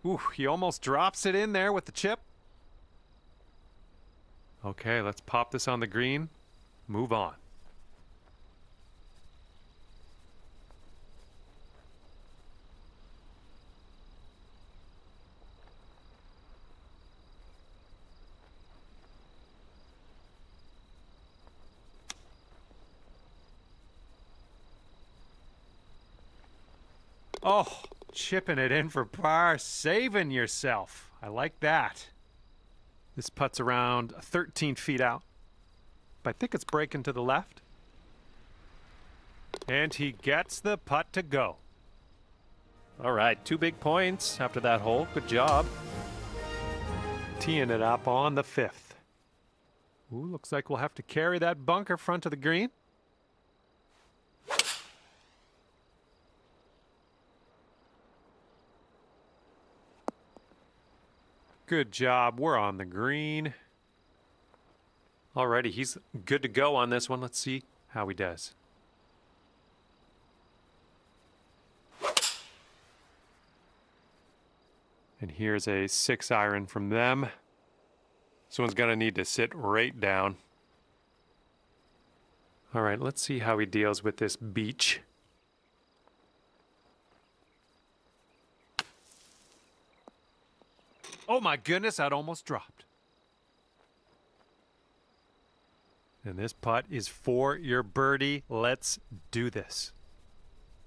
Ooh, he almost drops it in there with the chip. Okay, let's pop this on the green. Move on. Oh, chipping it in for par, saving yourself. I like that. This putt's around 13 feet out. But I think it's breaking to the left. And he gets the putt to go. All right, 2 big points after that hole. Good job. Teeing it up on the 5th. Ooh, looks like we'll have to carry that bunker front of the green. Good job. We're on the green. Alrighty, he's good to go on this one. Let's see how he does. And here's a 6-iron from them. This one's going to need to sit right down. All right, let's see how he deals with this beach. Oh my goodness, that almost dropped. And this putt is for your birdie. Let's do this.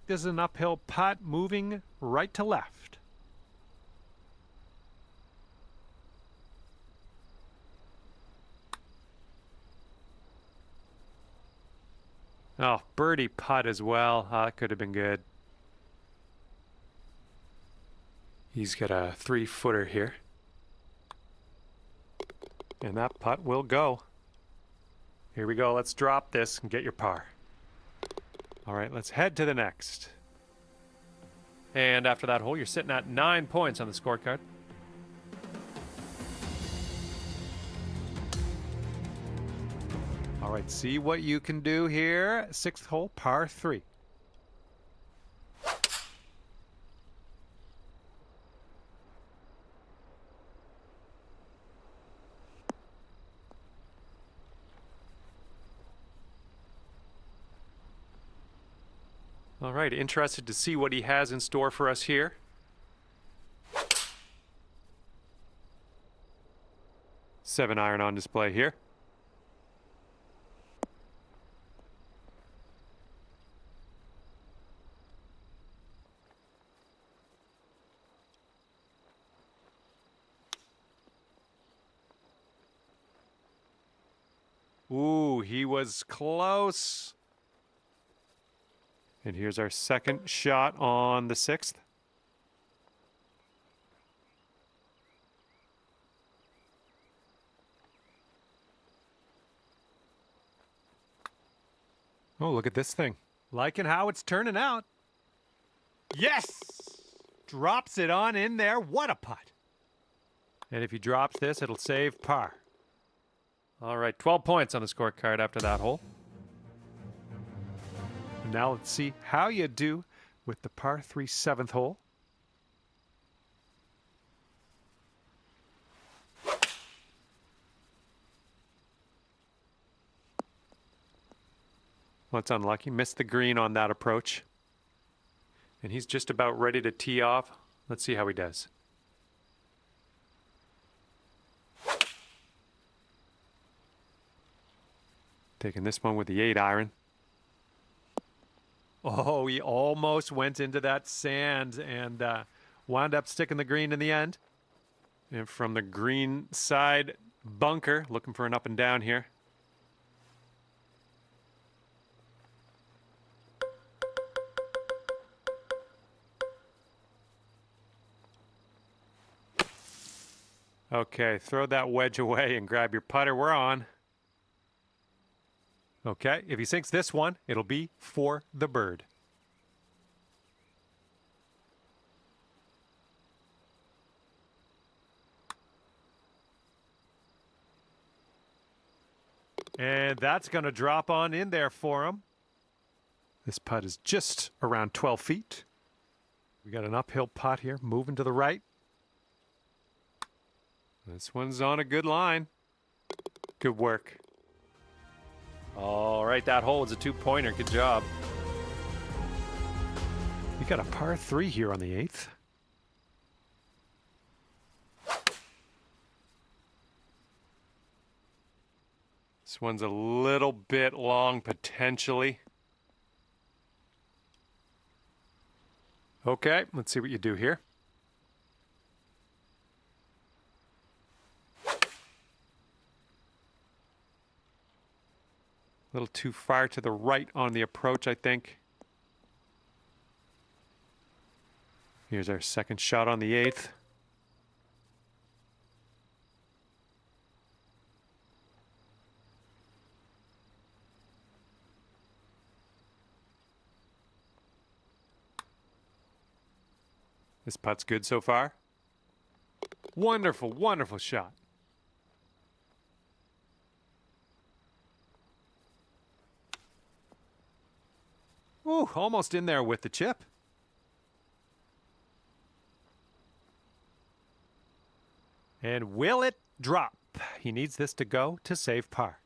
This is an uphill putt moving right to left. Oh, birdie putt as well. Oh, that could have been good. He's got a 3-footer here. And that putt will go. Here we go. Let's drop this and get your par. All right, let's head to the next. And after that hole, you're sitting at 9 points on the scorecard. All right, see what you can do here. 6th hole, par 3. All right, interested to see what he has in store for us here. Seven iron on display here. Ooh, he was close. And here's our second shot on the 6th. Oh, look at this thing. Liking how it's turning out. Yes! Drops it on in there. What a putt. And if he drops this, it'll save par. All right, 12 points on the scorecard after that hole. And now let's see how you do with the par 3 7th hole. Well, it's unlucky. Missed the green on that approach. And he's just about ready to tee off. Let's see how he does. Taking this one with the 8-iron. Oh, he almost went into that sand and wound up sticking the green in the end. And from the green side bunker, looking for an up and down here. Okay, throw that wedge away and grab your putter. We're on. Okay, if he sinks this one, it'll be for the bird. And that's going to drop on in there for him. This putt is just around 12 feet. We got an uphill putt here, moving to the right. This one's on a good line. Good work. All right, that hole is a 2-pointer. Good job. We got a par 3 here on the 8th. This one's a little bit long, potentially. Okay, let's see what you do here. A little too far to the right on the approach, I think. Here's our second shot on the 8th. This putt's good so far. Wonderful, wonderful shot. Ooh, almost in there with the chip. And will it drop? He needs this to go to save par.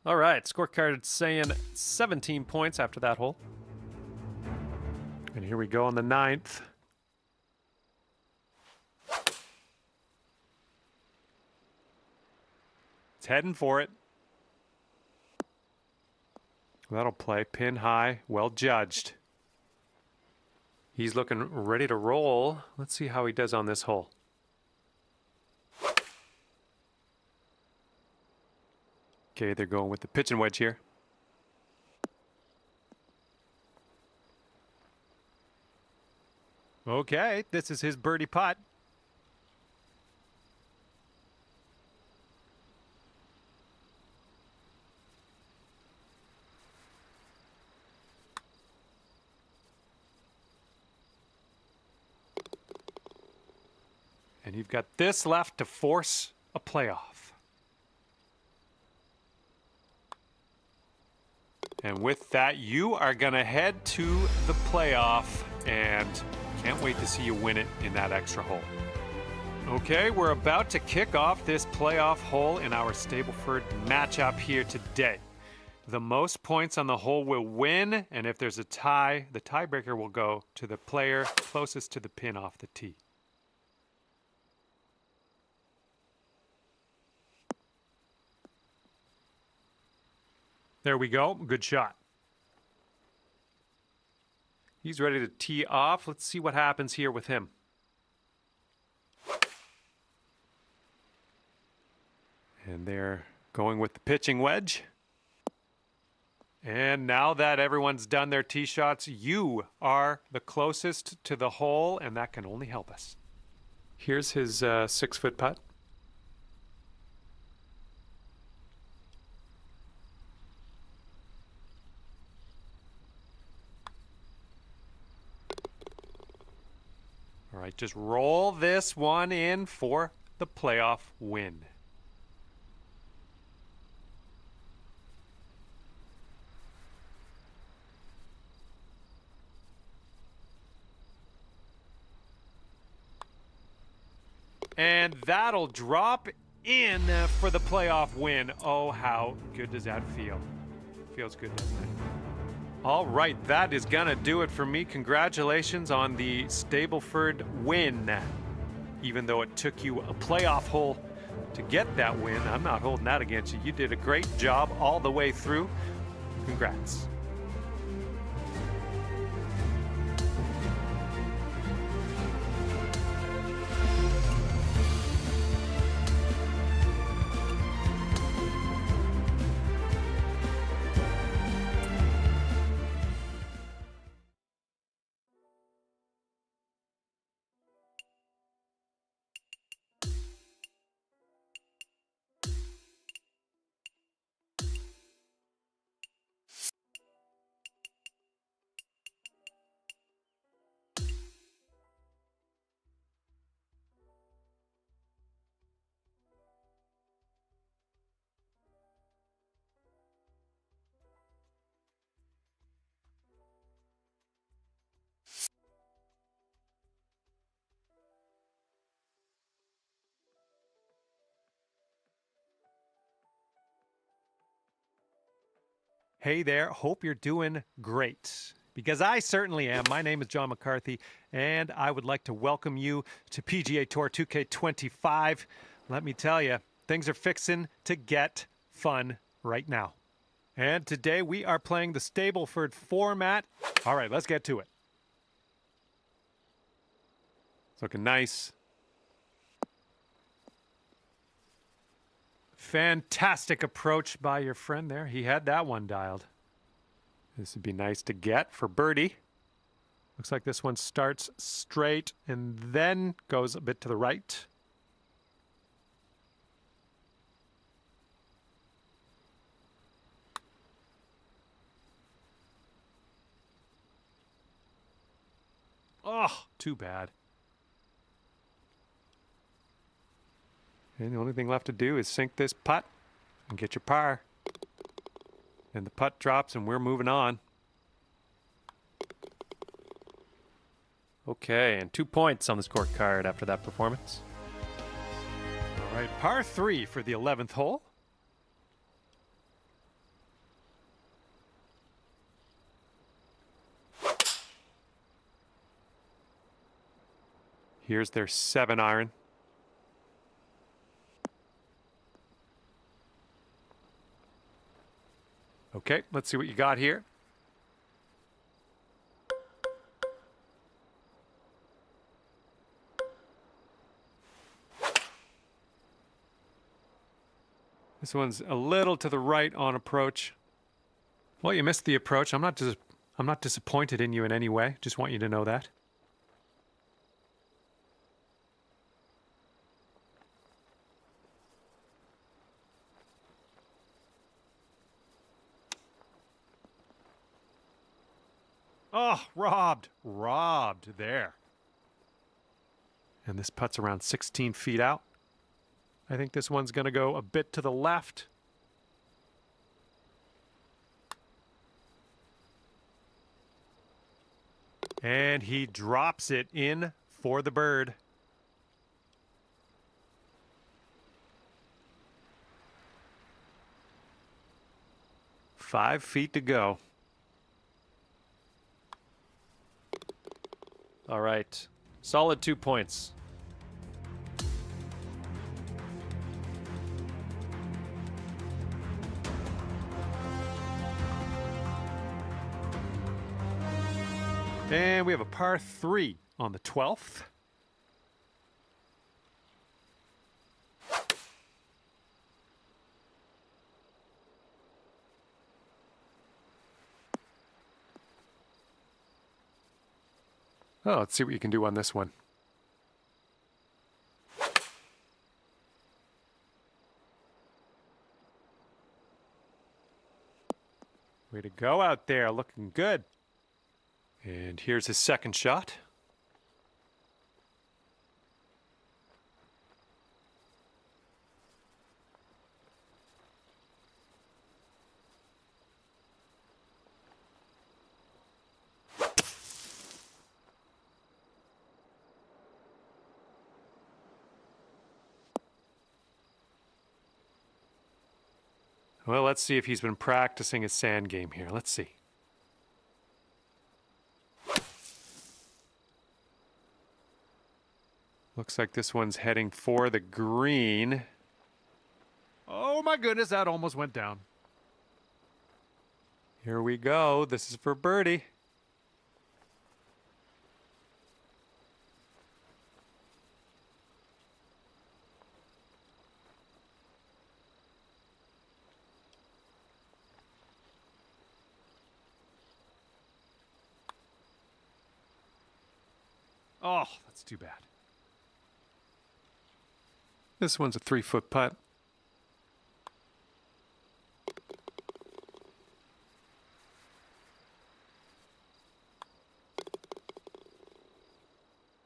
All right, scorecard saying 17 points after that hole. And here we go on the 9th. It's heading for it. That'll play. Pin high. Well judged. He's looking ready to roll. Let's see how he does on this hole. Okay, they're going with the pitching wedge here. Okay, this is his birdie putt. And you've got this left to force a playoff. And with that, you are going to head to the playoff and can't wait to see you win it in that extra hole. Okay, we're about to kick off this playoff hole in our Stableford matchup here today. The most points on the hole will win, and if there's a tie, the tiebreaker will go to the player closest to the pin off the tee. There we go. Good shot. He's ready to tee off. Let's see what happens here with him. And they're going with the pitching wedge. And now that everyone's done their tee shots, you are the closest to the hole, and that can only help us. Here's his 6-foot putt. All right, just roll this one in for the playoff win. And that'll drop in for the playoff win. Oh, how good does that feel? Feels good, doesn't it? All right, that is going to do it for me. Congratulations on the Stableford win. Even though it took you a playoff hole to get that win, I'm not holding that against you. You did a great job all the way through. Congrats. Hey there, hope you're doing great. Because I certainly am. My name is John McCarthy, and I would like to welcome you to PGA Tour 2K25. Let me tell you, things are fixing to get fun right now. And today we are playing the Stableford format. All right, let's get to it. It's looking nice. Fantastic approach by your friend there. He had that one dialed. This would be nice to get for birdie. Looks like this one starts straight and then goes a bit to the right. Oh, too bad. And the only thing left to do is sink this putt and get your par. And the putt drops and we're moving on. Okay, and 2 points on the scorecard after that performance. All right, par 3 for the 11th hole. Here's their 7-iron. Okay, let's see what you got here. This one's a little to the right on approach. Well, you missed the approach. I'm not disappointed in you in any way. Just want you to know that. Oh, robbed there. And this putt's around 16 feet out. I think this one's going to go a bit to the left. And he drops it in for the bird. Five feet to go. All right, solid 2 points. And we have a par 3 on the 12th. Oh, let's see what you can do on this one. Way to go out there, looking good. And here's his second shot. Well, let's see if he's been practicing his sand game here. Let's see. Looks like this one's heading for the green. Oh my goodness, that almost went down. Here we go. This is for birdie. Oh, that's too bad. This one's a 3-foot putt.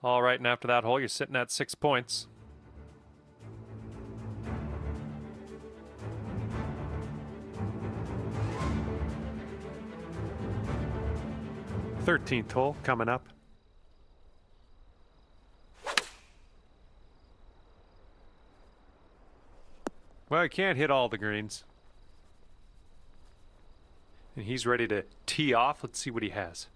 All right, and after that hole, you're sitting at 6 points. "13th hole coming up. Well, he can't hit all the greens. And he's ready to tee off. Let's see what he has.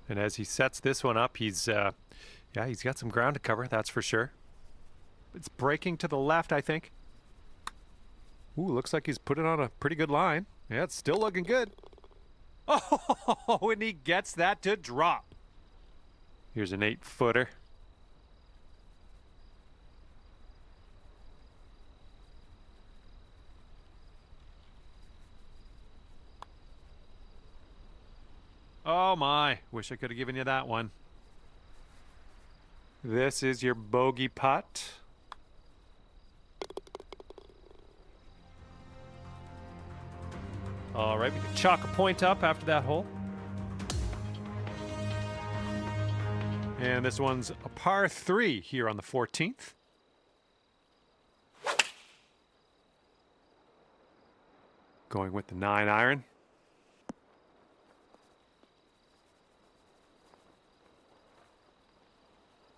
And as he sets this one up, he's got some ground to cover, that's for sure. It's breaking to the left, I think. Ooh, looks like he's put it on a pretty good line. Yeah, it's still looking good. Oh, and he gets that to drop. Here's an 8-footer. Oh my, wish I could have given you that one. This is your bogey putt. All right, we can chalk a point up after that hole. And this one's a par 3 here on the 14th. Going with the 9-iron.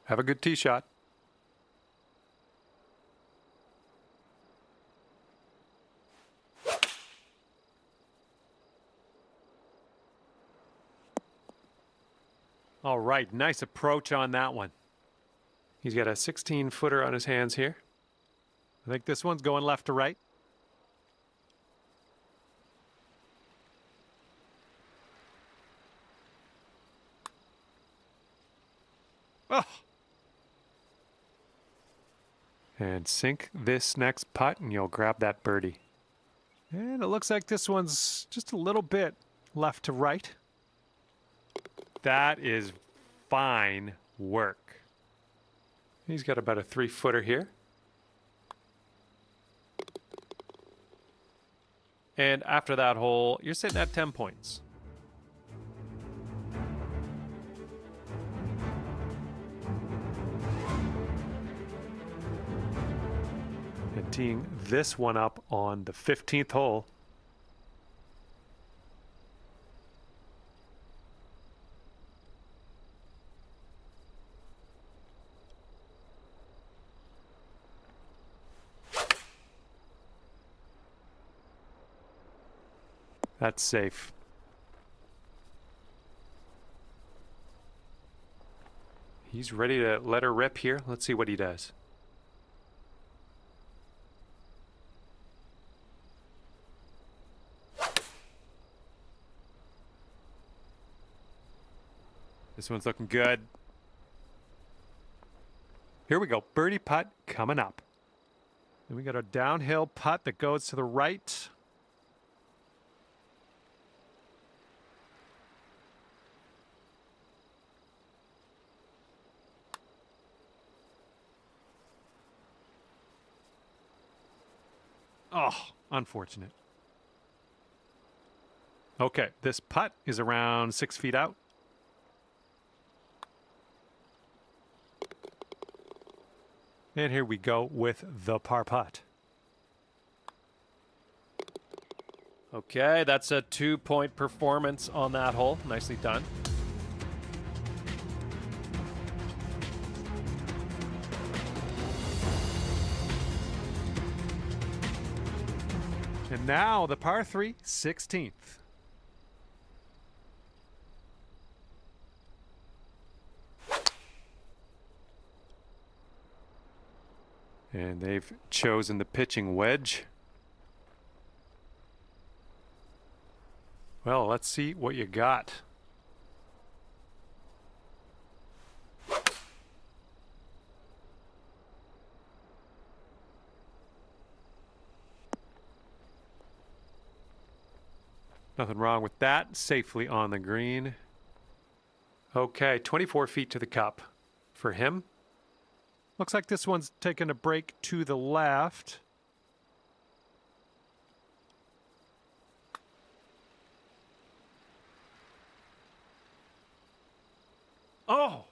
Have a good tee shot. All right, nice approach on that one. He's got a 16-footer on his hands here. I think this one's going left to right. Oh! And sink this next putt and you'll grab that birdie. And it looks like this one's just a little bit left to right. That is fine work. He's got about a 3-footer here. And after that hole, you're sitting at 10 points. And teeing this one up on the 15th hole. That's safe. He's ready to let her rip here. Let's see what he does. This one's looking good. Here we go. Birdie putt coming up. Then we got a downhill putt that goes to the right. Oh, unfortunate. Okay, this putt is around 6 feet out. And here we go with the par putt. Okay, that's a 2-point performance on that hole. Nicely done. And now the par 3, 16th. And they've chosen the pitching wedge. Well, let's see what you got. Nothing wrong with that. Safely on the green. Okay, 24 feet to the cup for him. Looks like this one's taking a break to the left. Oh!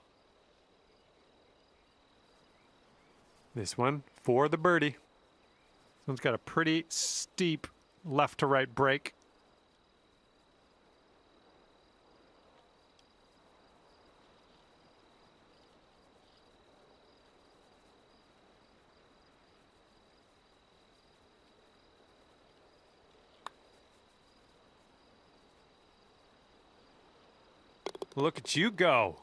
This one for the birdie. This one's got a pretty steep left to right break. Look at you go.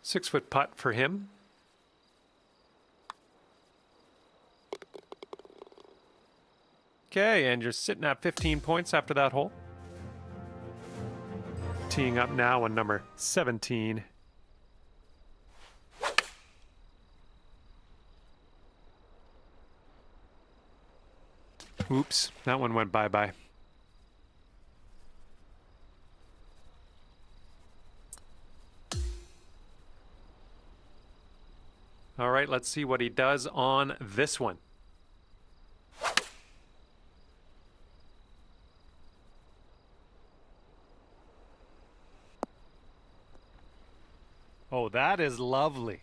6-foot putt for him. Okay, and you're sitting at 15 points after that hole. Teeing up now on number 17. Oops, that one went bye-bye. All right, let's see what he does on this one. Oh, that is lovely.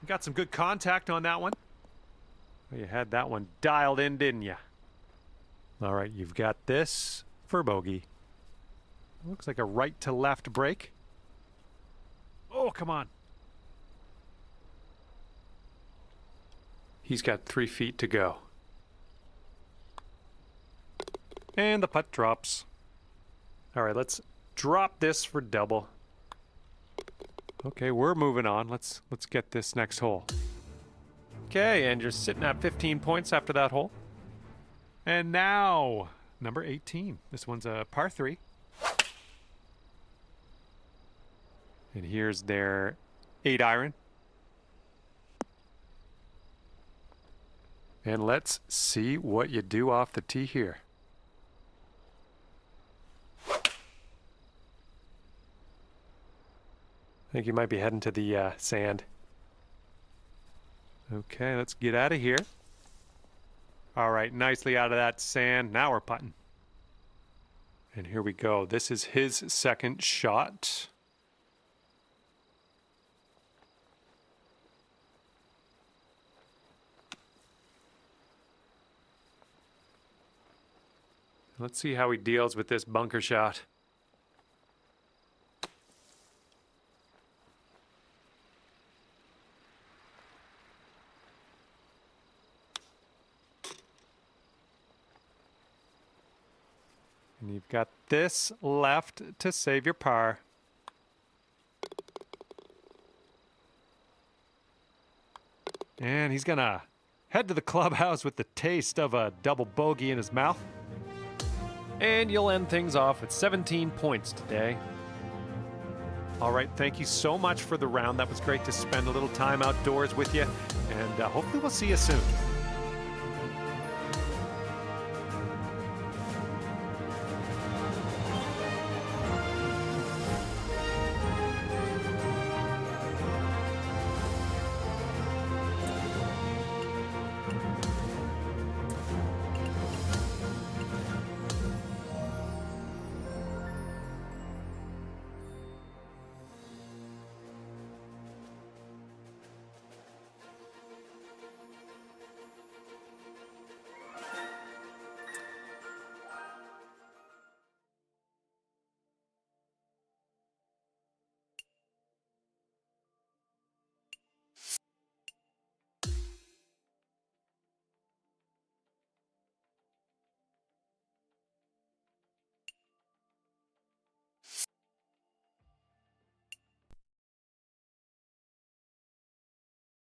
Got some good contact on that one. Well, you had that one dialed in, didn't you? All right, you've got this for bogey. Looks like a right to left break. Oh, come on. He's got 3 feet to go. And the putt drops. All right, let's drop this for double. Okay, we're moving on. Let's get this next hole. Okay, and you're sitting at 15 points after that hole. And now, number 18. This one's a par 3. And here's their 8-iron. And let's see what you do off the tee here. I think you might be heading to the sand. Okay, let's get out of here. All right, nicely out of that sand. Now we're putting. And here we go. This is his second shot. Let's see how he deals with this bunker shot. And you've got this left to save your par. And he's gonna head to the clubhouse with the taste of a double bogey in his mouth. And you'll end things off with 17 points today. All right, thank you so much for the round. That was great to spend a little time outdoors with you, and hopefully we'll see you soon.